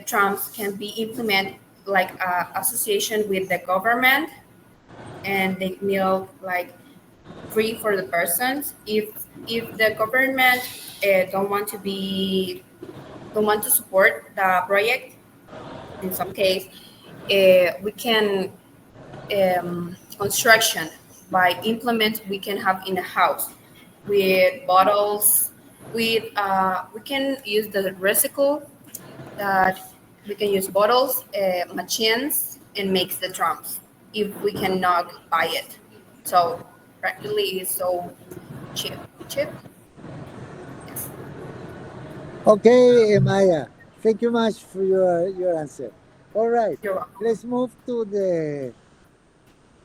trumps can be implemented like association with the government, and they milk like free for the persons. If the government don't want to support the project, in some case, we can construction by implement we can have in a house with bottles. With we can use the recycle that we can use bottles, machines, and makes the trumps if we cannot buy it. So practically it's so cheap. Yes. Okay, Maya. Thank you much for your answer. All right. Let's move to the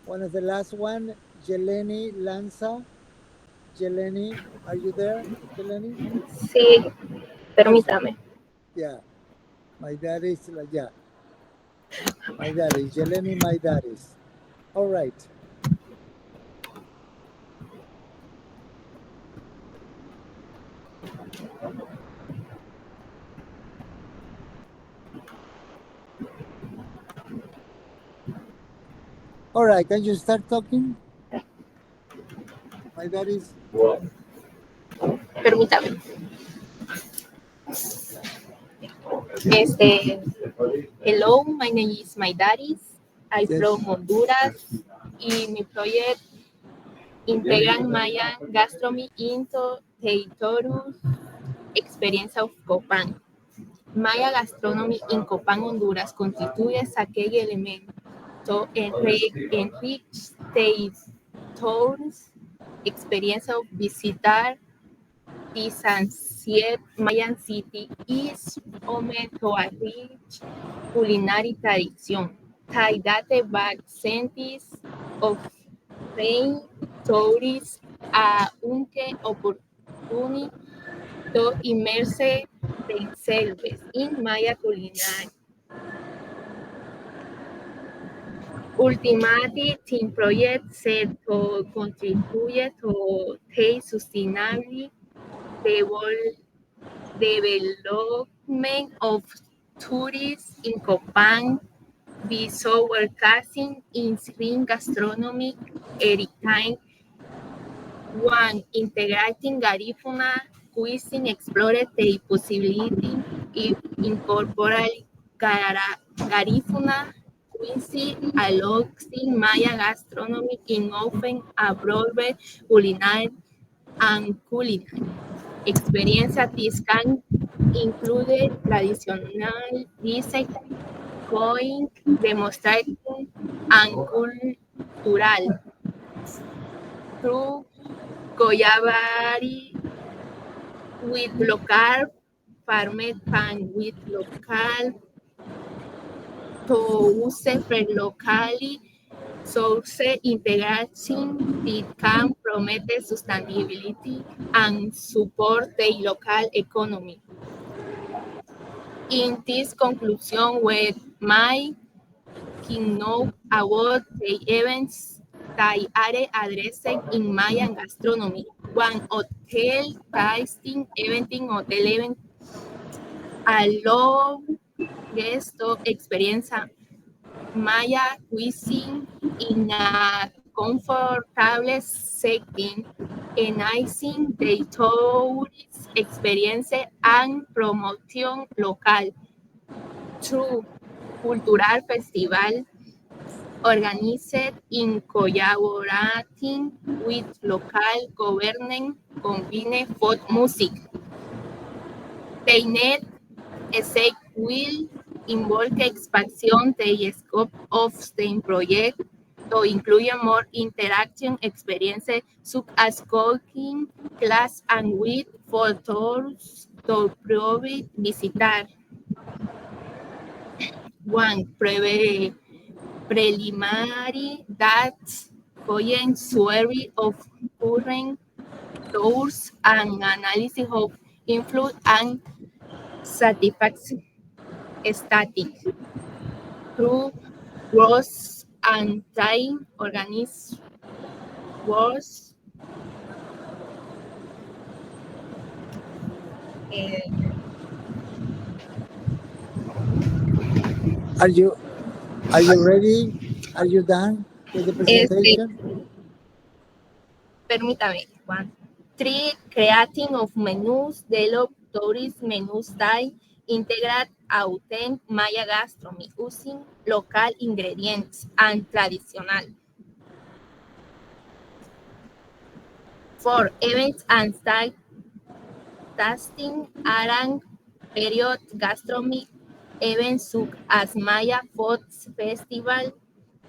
one of the last one, Jeleni Lanza. Jeleni, are you there, Jeleni? Sí, permítame. Yeah, my dad is like, yeah. My dad is Jeleni, my dad is. All right. All right, can you start talking? My dad is. Permítame. Hello, my name is Maidaris. I'm from Honduras. Y mi proyecto integran Maya gastronomy into territorial experience of Copan. Maya gastronomy in Copan, Honduras constituye aquel elemento enrich territorial experience of visitar this ancient Mayan city is home to a rich culinary tradition. Tai date back centuries of trained tourists a unke opportunity to immerse themselves in Maya culinary. Ultimately, team project set to contribute to the sustainable development of tourists in Copan, be so forecasting in spring gastronomic heritage. One, integrating Garifuna cuisine explored the possibility of incorporating Garifuna cuisine alongside Maya gastronomy in often a broader culinary and culinary experience. This can include traditional dishes, going, demonstrating, and cultural through Goyabari with local farmed pan with local to use for locally source integration that can promote sustainability and support the local economy. In this conclusion, with my keynote about the events that are addressed in Mayan gastronomy, one hotel tasting event in hotel event allow guests to experience Maya cuisine in a comfortable setting, enhancing the tourist experience and promoting local through cultural festival organized in collaborating with local government, combine food music. The net will involve expansion the scope of the project to include more interaction experiences such as cooking, class, and with photos to prove visitar. One preliminary that coin survey of current tours and analysis of influence and satisfaction static through gross and time organism was Are you ready? Are you done with the presentation? permítame, one. 3. Creating of menus, develop tourist menu style, integrate authentic Maya gastronomy using local ingredients and traditional. 4. Events and style tasting arang period gastronomic events such as Maya Food Festival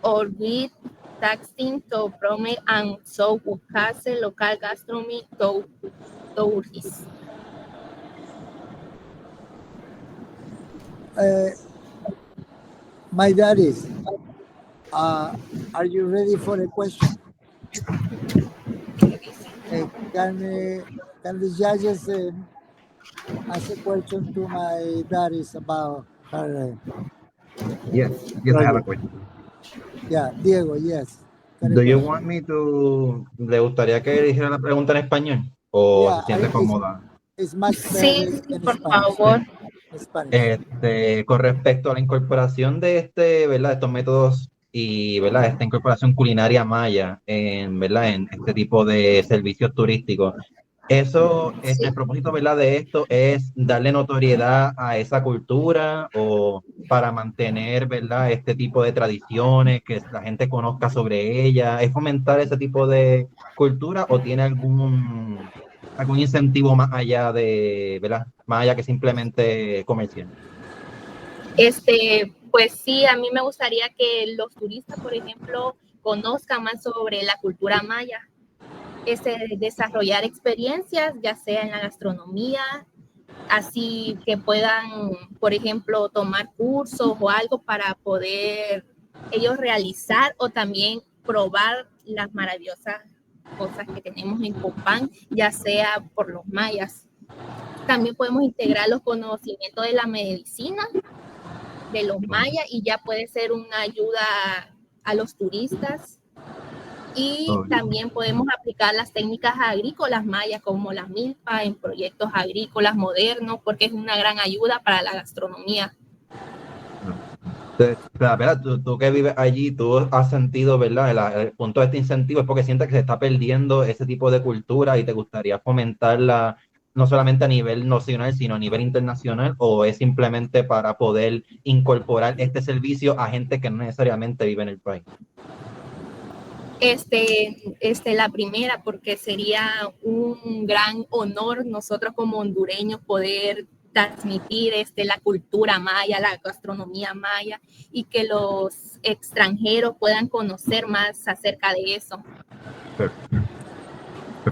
or with tasting to promote and so showcase local gastronomy to tourists. My daddies, are you ready for a question? Can the judges ask a question to my daddies about her? Yes, I have a question. Yeah, Diego, yes. Do you want me to, ¿le gustaría que dijera la pregunta en español o se siente cómoda? It's much Sí, better sí, in por Spanish. favor. Spanish. Con respecto a la incorporación de ¿verdad? Estos métodos y ¿verdad? Esta incorporación culinaria maya ¿verdad? En este tipo de servicios turísticos, eso, el propósito ¿verdad? De esto es darle notoriedad a esa cultura o para mantener ¿verdad? Este tipo de tradiciones, que la gente conozca sobre ella, ¿es fomentar ese tipo de cultura o tiene algún incentivo más allá de, ¿verdad? Más allá que simplemente comercial? Pues sí, a mí me gustaría que los turistas, por ejemplo, conozcan más sobre la cultura maya. Desarrollar experiencias, ya sea en la gastronomía, así que puedan, por ejemplo, tomar cursos o algo para poder ellos realizar o también probar las maravillosas cosas que tenemos en Copán, ya sea por los mayas. También podemos integrar los conocimientos de la medicina de los mayas y ya puede ser una ayuda a los turistas. Y también podemos aplicar las técnicas agrícolas mayas como la milpa en proyectos agrícolas modernos porque es una gran ayuda para la gastronomía. ¿Verdad? Tú que vives allí, tú has sentido, ¿verdad? El punto de este incentivo es porque sientes que se está perdiendo ese tipo de cultura y te gustaría fomentarla no solamente a nivel nacional, sino a nivel internacional, o es simplemente para poder incorporar este servicio a gente que no necesariamente vive en el país. La primera, porque sería un gran honor nosotros como hondureños poder transmitir la cultura maya, la gastronomía maya y que los extranjeros puedan conocer más acerca de eso.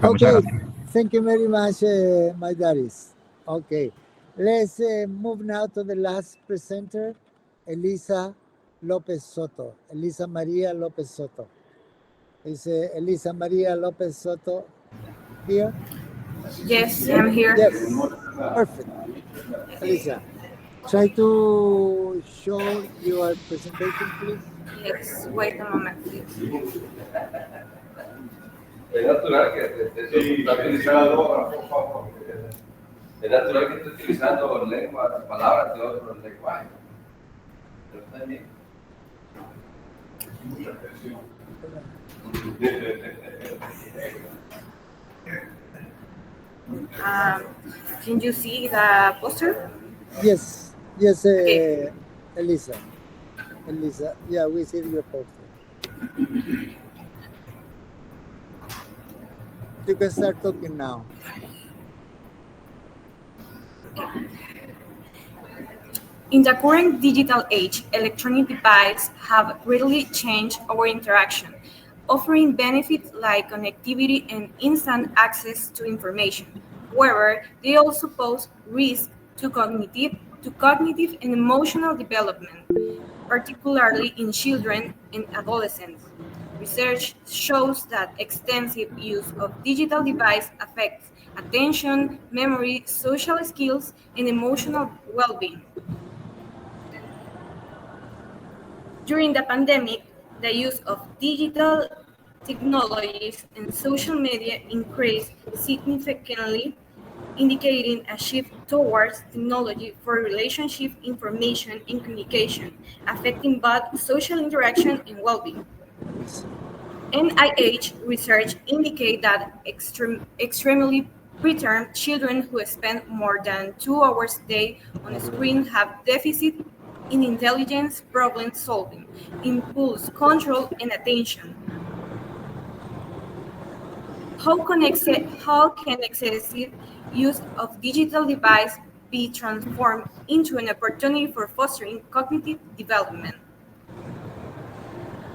Okay, thank you very much, my daddies. Okay, let's move now to the last presenter, Elisa Lopez Soto. Elisa Maria Lopez Soto. Is Elisa Maria Lopez Soto here? Yes, I'm here. Yes, perfect. Elisa, try to show your presentation, please. Yes, wait a moment, please. Es natural que esté utilizando, es natural que esté utilizando lenguas, palabras de otros lenguajes. Pero está bien. Can you see the poster? Yes, Elisa. Elisa, yeah, we see your poster. You can start talking now. In the current digital age, electronic devices have greatly changed our interaction, offering benefits like connectivity and instant access to information. However, they also pose risks to cognitive and emotional development, particularly in children and adolescents. Research shows that extensive use of digital devices affects attention, memory, social skills, and emotional well-being. During the pandemic, the use of digital technologies and social media increased significantly, indicating a shift towards technology for relationship, information, and communication, affecting both social interaction and well-being. NIH research indicate that extremely preterm children who spend more than 2 hours a day on a screen have deficit in intelligence, problem solving, impulse control, and attention. How can excessive use of digital device be transformed into an opportunity for fostering cognitive development?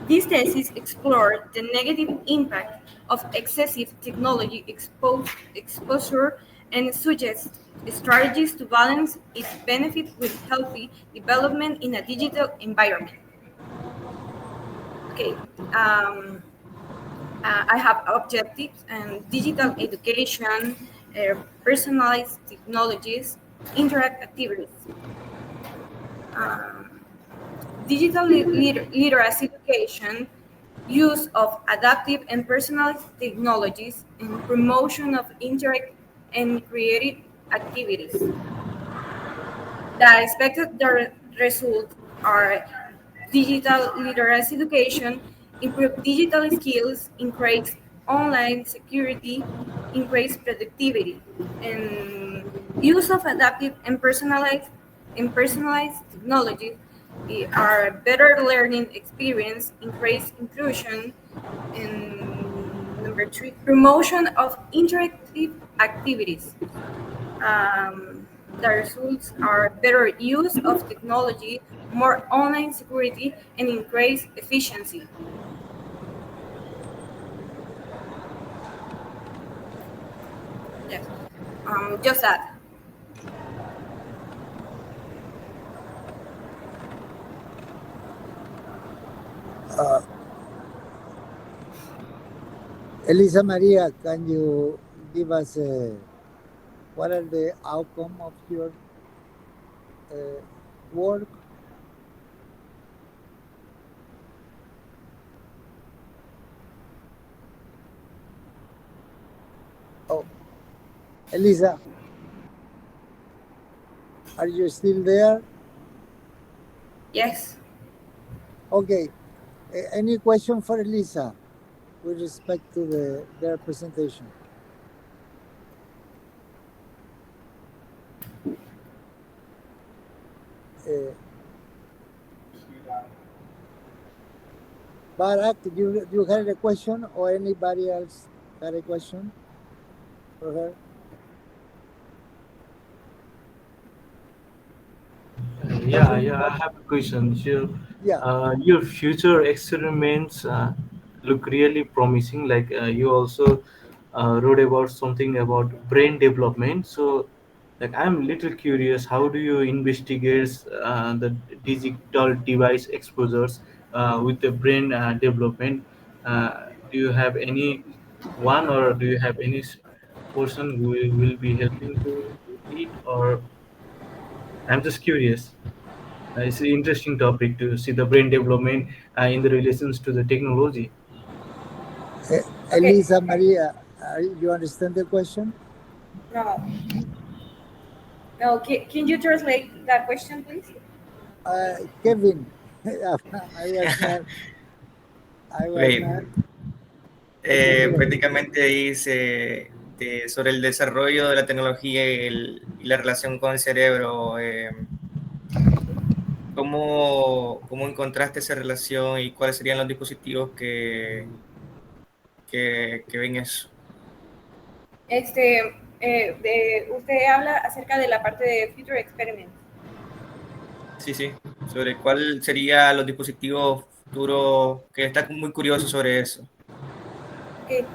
This thesis explored the negative impact of excessive technology exposure and suggests strategies to balance its benefit with healthy development in a digital environment. Okay, I have objectives and digital education, personalized technologies, interact activities. Digital literacy education, use of adaptive and personalized technologies, and promotion of interactive and creative activities. The expected results are digital literacy education, improve digital skills, increase online security, increase productivity, and use of adaptive and personalized technology are better learning experience, increase inclusion, and number 3, promotion of interactive activities. The results are better use of technology, more online security, and increased efficiency. Yes, just that. Elisa Maria, can you give us what are the outcome of your work? Oh, Elisa, are you still there? Yes. Okay. Any question for Elisa with respect to their presentation? Barak, you had a question, or anybody else had a question for her? Yeah, I have a question. So, your future experiments look really promising. Like you also wrote about something about brain development. So, like I'm little curious. How do you investigate the digital device exposures with the brain development? Do you have any one, or do you have any person who will be helping to it, or I'm just curious. It's an interesting topic to see the brain development in the relations to the technology. Elisa Maria, you understand the question? No. No, can you translate that question, please? Kevin, I was not. Prácticamente dice sobre el desarrollo de la tecnología y la relación con el cerebro. ¿Cómo encontraste esa relación y cuáles serían los dispositivos que ven eso? Usted habla acerca de la parte de Future Experiments. Sí, sí. Sobre cuál serían los dispositivos futuros, que está muy curioso sobre eso. Ok,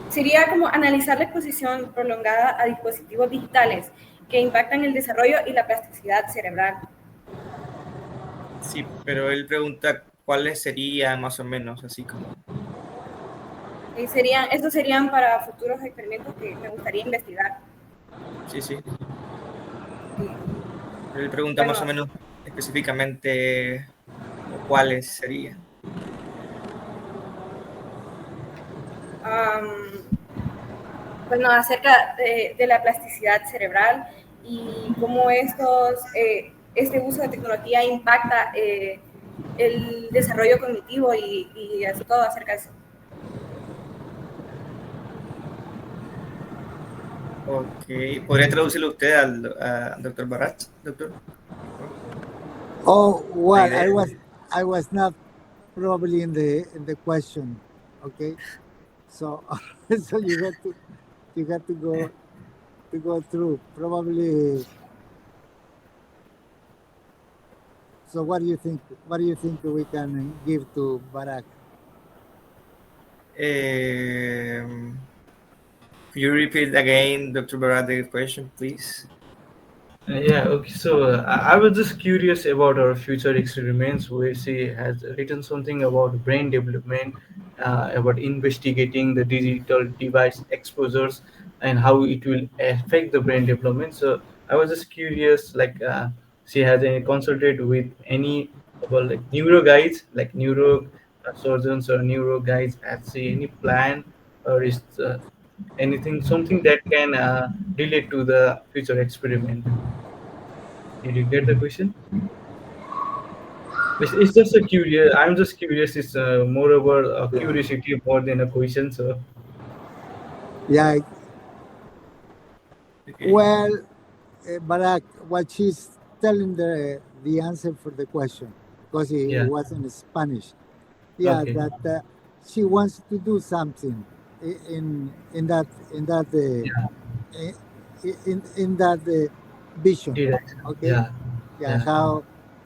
sería como analizar la exposición prolongada a dispositivos digitales que impactan el desarrollo y la plasticidad cerebral. Sí, pero él pregunta cuáles serían más o menos, así como... Estos serían para futuros experimentos que me gustaría investigar. Sí, sí. Él pregunta más o menos específicamente cuáles serían. Bueno, acerca de la plasticidad cerebral y cómo este uso de tecnología impacta el desarrollo cognitivo y todo acerca de eso. Ok. ¿Podría traducirlo usted al doctor Barat, doctor? Oh, well, La idea. I was not probably in the question. Okay, so so you got to go through probably. So what do you think? What do you think we can give to Barack? Could you repeat again, Dr. Barat, the question, please? Yeah, okay. So I was just curious about our future experiments where she has written something about brain development, about investigating the digital device exposures and how it will affect the brain development. So I was just curious, like she has any consulted with any about like neuro guides, like neuro surgeons or neuro guides. Has she any plan or is anything something that can relate to the future experiment? Did you get the question? It's just a curious. I'm just curious. It's more about a curiosity more than a question. So Yeah. Well, Barack, what she's telling the answer for the question because it yeah. was in Spanish. Yeah, Okay. that she wants to do something in that in that vision. Direct. Okay. Yeah. Yeah. Yeah.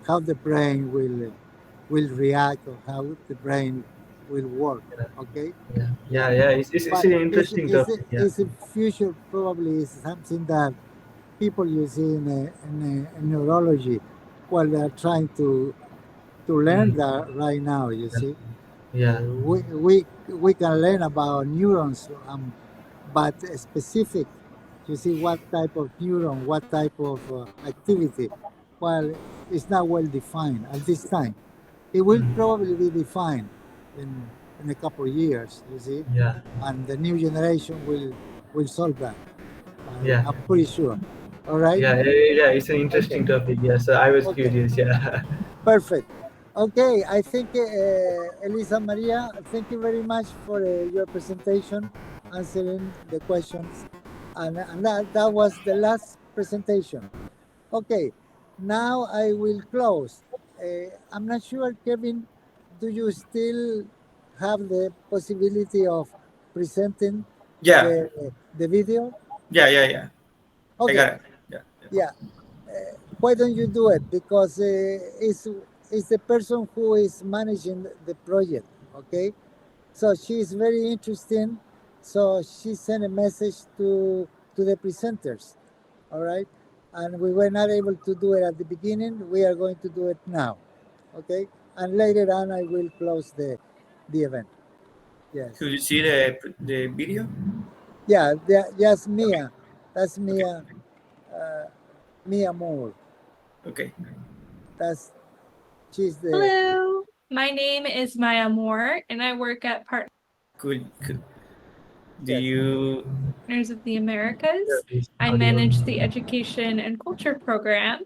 How the brain will react or how the brain will work. Okay. Yeah. Yeah. Yeah. Yeah. It's But an interesting topic. Yeah. is a future probably is something that people you see in neurology, well, they're trying to learn that right now. You see, Yeah. we can learn about neurons, but specific. You see what type of neuron, what type of activity. Well, it's not well defined at this time. It will probably be defined in a couple of years. You see, Yeah. and the new generation will solve that. Yeah. I'm pretty sure. All right. Yeah. Yeah. It's an Okay. interesting topic. Yeah. So I was Okay. curious. Yeah. Perfect. Okay. I think Elisa Maria, thank you very much for your presentation, answering the questions, and that was the last presentation. Okay. Now I will close. I'm not sure, Kevin. Do you still have the possibility of presenting Yeah. the video? Yeah. I Okay. got it. Yeah. Yeah. Why don't you do it? Because it's the person who is managing the project. Okay. So she's very interesting. So she sent a message to the presenters. All right. And we were not able to do it at the beginning. We are going to do it now. Okay. And later on, I will close the event. Yes. Could you see the video? Yeah. Just Mia. That's Mia. Mia Moore. Okay. That's she's the. Hello, my name is Maya Moore, and I work at Could do you? Partners of the Americas. I manage the Education and Culture Program.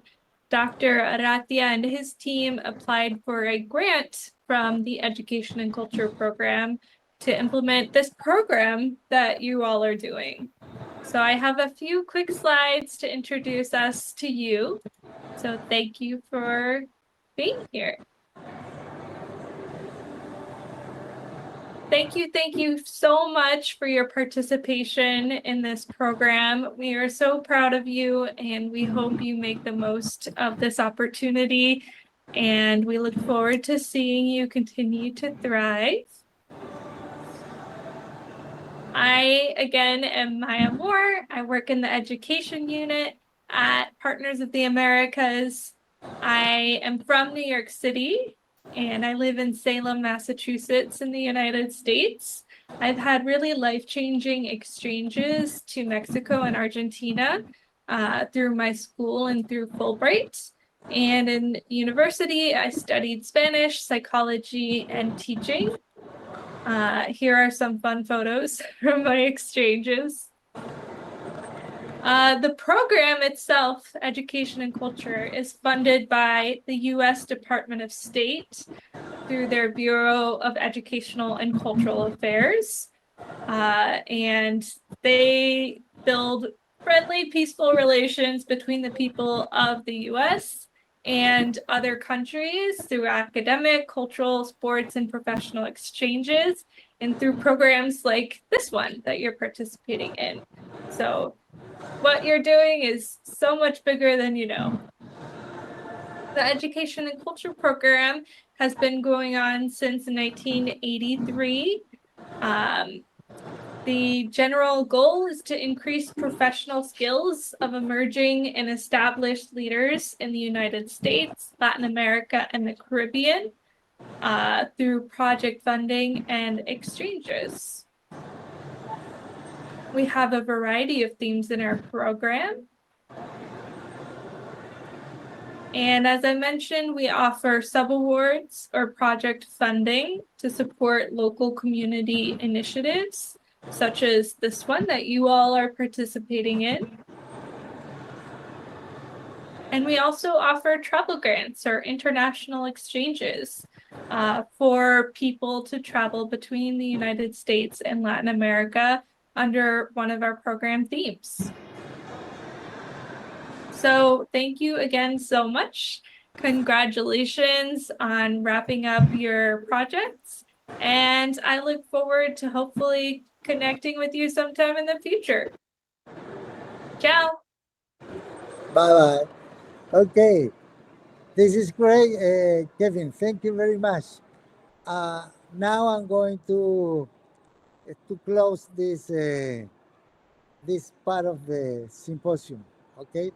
Dr. Aratia and his team applied for a grant from the Education and Culture Program to implement this program that you all are doing. So I have a few quick slides to introduce us to you. So thank you for being here. Thank you so much for your participation in this program. We are so proud of you, and we hope you make the most of this opportunity. And we look forward to seeing you continue to thrive. I, again, am Maya Moore. I work in the education unit at Partners of the Americas. I am from New York City, and I live in Salem, Massachusetts in the United States. I've had really life-changing exchanges to Mexico and Argentina through my school and through Fulbright. And in university, I studied Spanish, psychology, and teaching. Here are some fun photos from my exchanges. The program itself, Education and Culture, is funded by the U.S. Department of State through their Bureau of Educational and Cultural Affairs. And they build friendly, peaceful relations between the people of the U.S. and other countries through academic, cultural, sports, and professional exchanges, and through programs like this one that you're participating in. So what you're doing is so much bigger than you know. The Education and Culture program has been going on since 1983. The general goal is to increase professional skills of emerging and established leaders in the United States, Latin America, and the Caribbean through project funding and exchanges. We have a variety of themes in our program. And as I mentioned, we offer subawards or project funding to support local community initiatives, such as this one that you all are participating in. And we also offer travel grants or international exchanges for people to travel between the United States and Latin America under one of our program themes. So thank you again so much. Congratulations on wrapping up your projects. And I look forward to hopefully connecting with you sometime in the future. Ciao. Bye-bye. Okay. This is great, Kevin. Thank you very much. Now I'm going to close this this part of the symposium. Okay.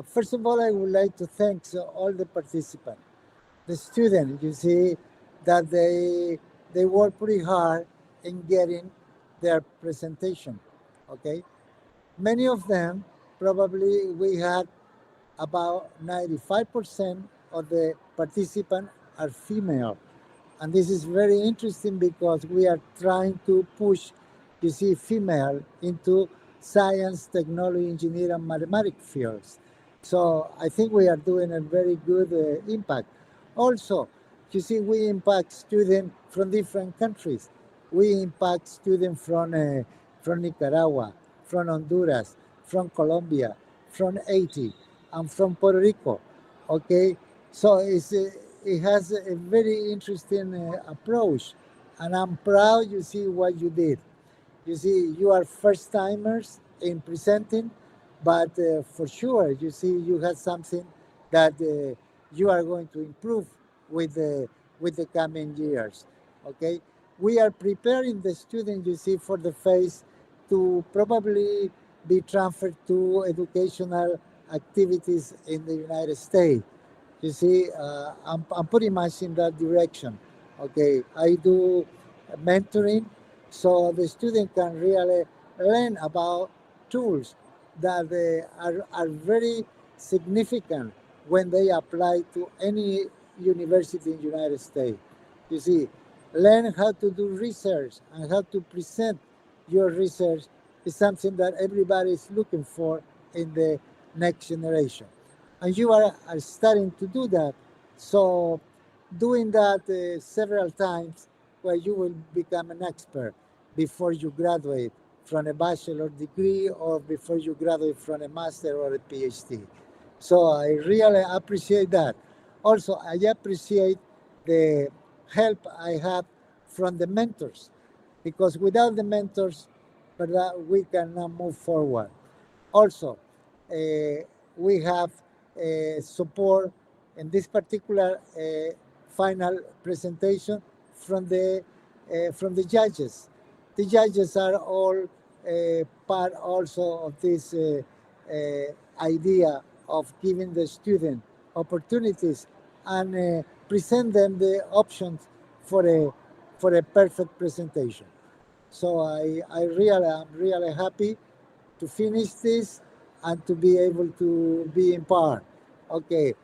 First of all, I would like to thank all the participants, the students. You see that they work pretty hard in getting their presentation. Okay. Many of them, probably we had about 95% of the participants are female. And this is very interesting because we are trying to push, you see, female into science, technology, engineering, and mathematics fields. So I think we are doing a very good impact. Also, you see, we impact students from different countries. We impact students from Nicaragua, from Honduras, from Colombia, from Haiti, and from Puerto Rico. Okay, so it has a very interesting approach, and I'm proud. You see what you did. You see, you are first timers in presenting, but for sure, you see, you have something that you are going to improve with the coming years. Okay, we are preparing the students, you see, for the phase to probably be transferred to educational activities in the United States. You see, I'm pretty much in that direction. Okay, I do mentoring, so the student can really learn about tools that are very significant when they apply to any university in the United States. You see, learn how to do research and how to present your research is something that everybody is looking for in the next generation. And you are starting to do that. So doing that several times where you will become an expert before you graduate from a bachelor degree or before you graduate from a master or a PhD. So I really appreciate that. Also, I appreciate the help I have from the mentors, because without the mentors, ¿verdad? We cannot move forward. Also, we have support in this particular final presentation from the judges. The judges are all part also of this idea of giving the student opportunities and present them the options for a perfect presentation. So I'm really happy to finish this and to be able to be in part. Okay.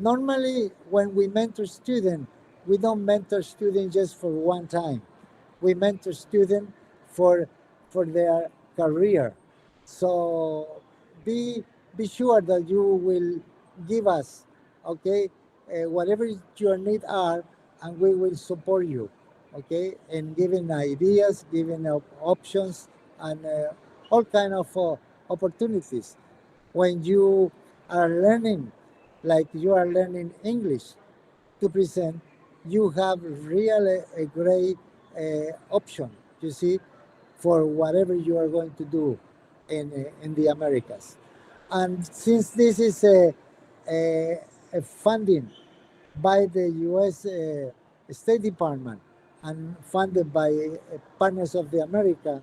Normally, when we mentor students, we don't mentor students just for one time. We mentor students for their career. So be sure that you will give us, okay, whatever your needs are, and we will support you, okay, in giving ideas, giving options, and all kind of opportunities. When you are learning, like you are learning English to present, you have really a great option, you see, for whatever you are going to do in the Americas. And since this is a funding by the U.S. State Department and funded by Partners of the America,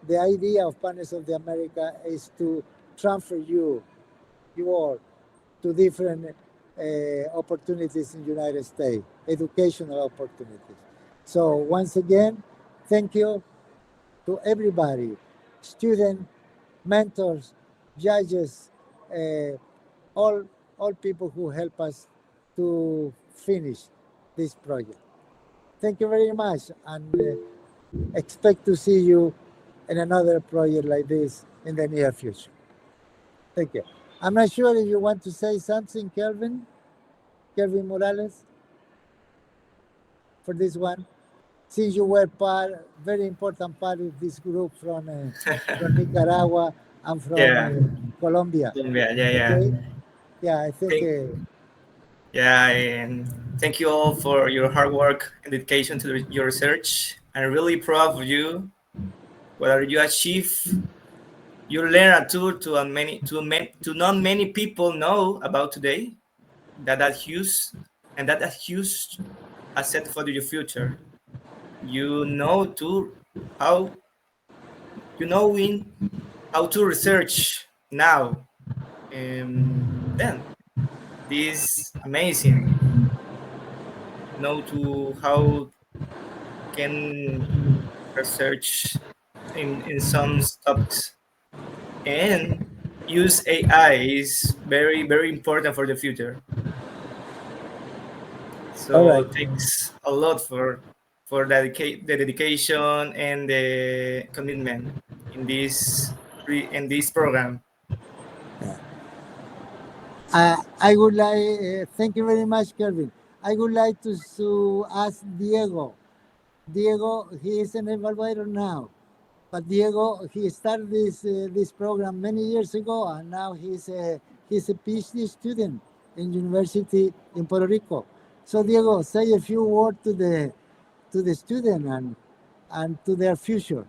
the idea of Partners of the America is to transfer you all to different opportunities in the United States, educational opportunities. So once again, thank you to everybody, students, mentors, judges, all people who help us to finish this project. Thank you very much, and expect to see you in another project like this in the near future. Thank you. I'm not sure if you want to say something, Kelvin Morales, for this one, since you were very important part of this group from Nicaragua and from Colombia. Yeah. Okay? Yeah, I think. Yeah, and thank you all for your hard work and dedication to your research. I'm really proud of you. Whether you achieve, you learn a tool to not many people know about today. That huge asset for your future. You know how to research now, and then this amazing know to how can research in some topics, and use AI is very, very important for the future. So it takes a lot for the dedication and the commitment in this program. I would like, thank you very much, Kelvin. I would like to ask Diego. Diego, he is an evaluator now, but Diego, he started this program many years ago, and now he's a PhD student in university in Puerto Rico. So Diego, say a few words to the student and to their future.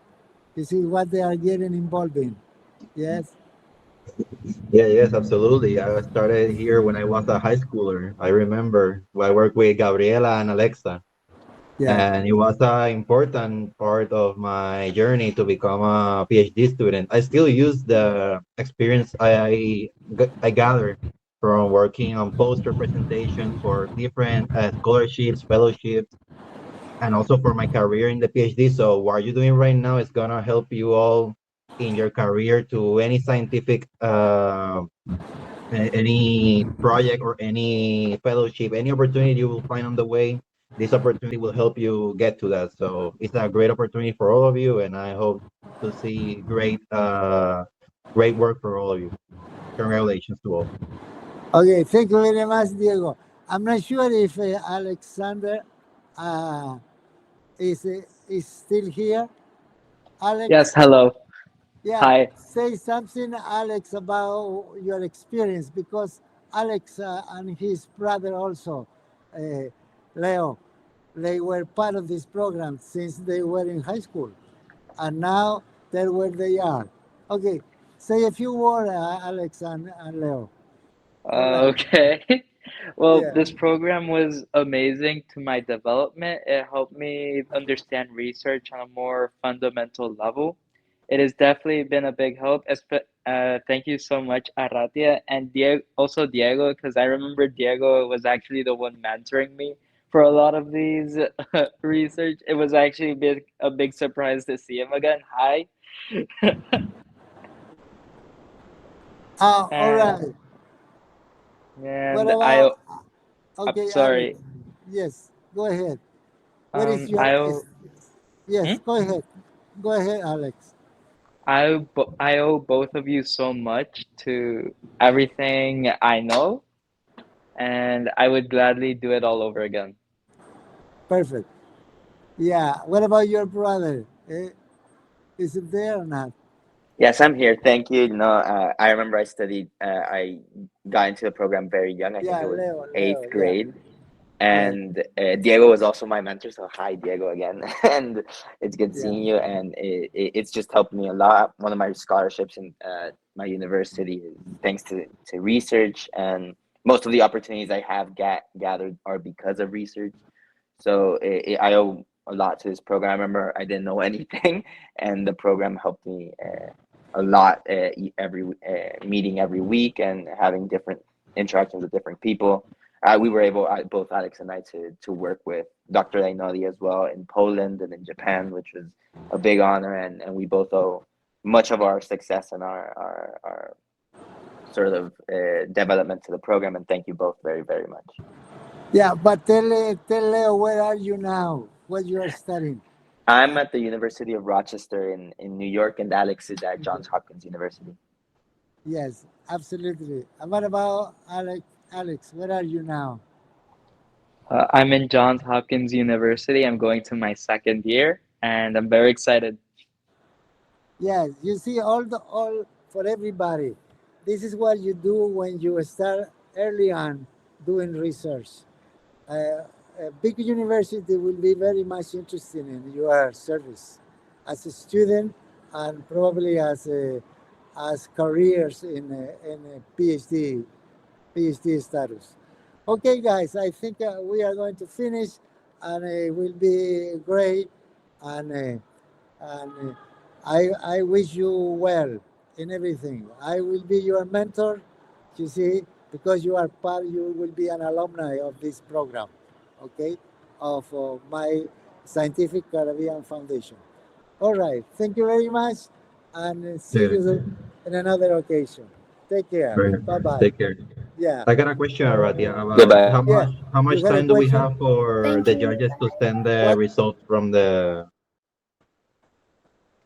You see what they are getting involved in. Yes. Yes, absolutely. I started here when I was a high schooler. I remember I worked with Gabriela and Alexa. Yeah. And it was an important part of my journey to become a PhD student. I still use the experience I gathered from working on poster presentations for different scholarships, fellowships, and also for my career in the PhD. So what you're doing right now is gonna help you all in your career to any scientific, any project or any fellowship, any opportunity you will find on the way. This opportunity will help you get to that. So it's a great opportunity for all of you, and I hope to see great work for all of you. Congratulations to all. Okay, thank you very much, Diego. I'm not sure if Alexander is still here. Alex? Yes, hello. Yeah, Hi. say something, Alex, about your experience, because Alex and his brother also, Leo, they were part of this program since they were in high school, and now they're where they are. Okay, say a few words, Alex and Leo. All right. Okay. Well, Yeah. this program was amazing to my development. It helped me understand research on a more fundamental level. It has definitely been a big help. Thank you so much, Aratia and Diego, also Diego, because I remember Diego was actually the one mentoring me for a lot of these research. It was actually a big surprise to see him again. Hi. All And right. What and about? I'm Okay, Alex. sorry. Yes, go ahead. What is your? I'll. Yes, go ahead. Go ahead, Alex. I owe both of you so much to everything I know, and I would gladly do it all over again. Perfect. Yeah. What about your brother? Is it there or not? Yes, I'm here. Thank you. I remember I got into the program very young. I think Yeah, it was Leo. eighth Yeah. grade. Right. And Diego was also my mentor. So hi, Diego, again. And it's good Yeah. seeing you. And it's just helped me a lot. One of my scholarships in my university is thanks to research. And most of the opportunities I have gathered are because of research. So I owe a lot to this program. I remember I didn't know anything, and the program helped me a lot. Every meeting every week and having different interactions with different people. We were able, both Alex and I, to work with Dr. Ainodi as well in Poland and in Japan, which was a big honor. And we both owe much of our success and our sort of development to the program. And thank you both very, very much. Yeah, but tell Leo, where are you now? What you are studying? I'm at the University of Rochester in New York, and Alex is at Johns Hopkins University. Yes, absolutely. And what about Alex? Alex, where are you now? I'm in Johns Hopkins University. I'm going to my second year, and I'm very excited. Yes, you see, all for everybody. This is what you do when you start early on doing research. A big university will be very much interested in your service as a student and probably as careers in a PhD status. Okay, guys, I think we are going to finish, and it will be great. And I wish you well in everything. I will be your mentor, you see, because you will be an alumni of this program, okay, of my Scientific Caribbean Foundation. All right, thank you very much, and see you in another occasion. Take care. Bye-bye. Take care. Yeah. I got a question, Aratia, about Goodbye. how much You had a time do we question? have for Thank the you. judges to send the results from the?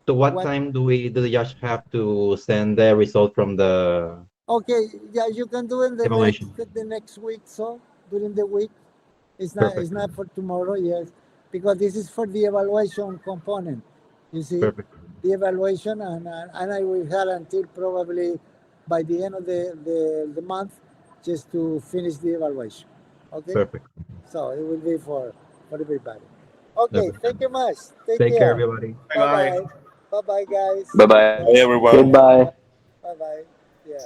To what time do the judge have to send the result from the Okay, yeah, you can do it evaluation? the next week, so during the week. It's Perfect. not for tomorrow, yes, because this is for the evaluation component. You see, Perfect. the evaluation, and I will have until probably by the end of the month just to finish the evaluation. Okay. Perfect. So it will be for everybody. Okay, Perfect. thank you much. Take Take care, care. everybody. Bye bye. Bye bye, guys. Bye bye. Hey, everyone. Goodbye. Bye bye. Yeah.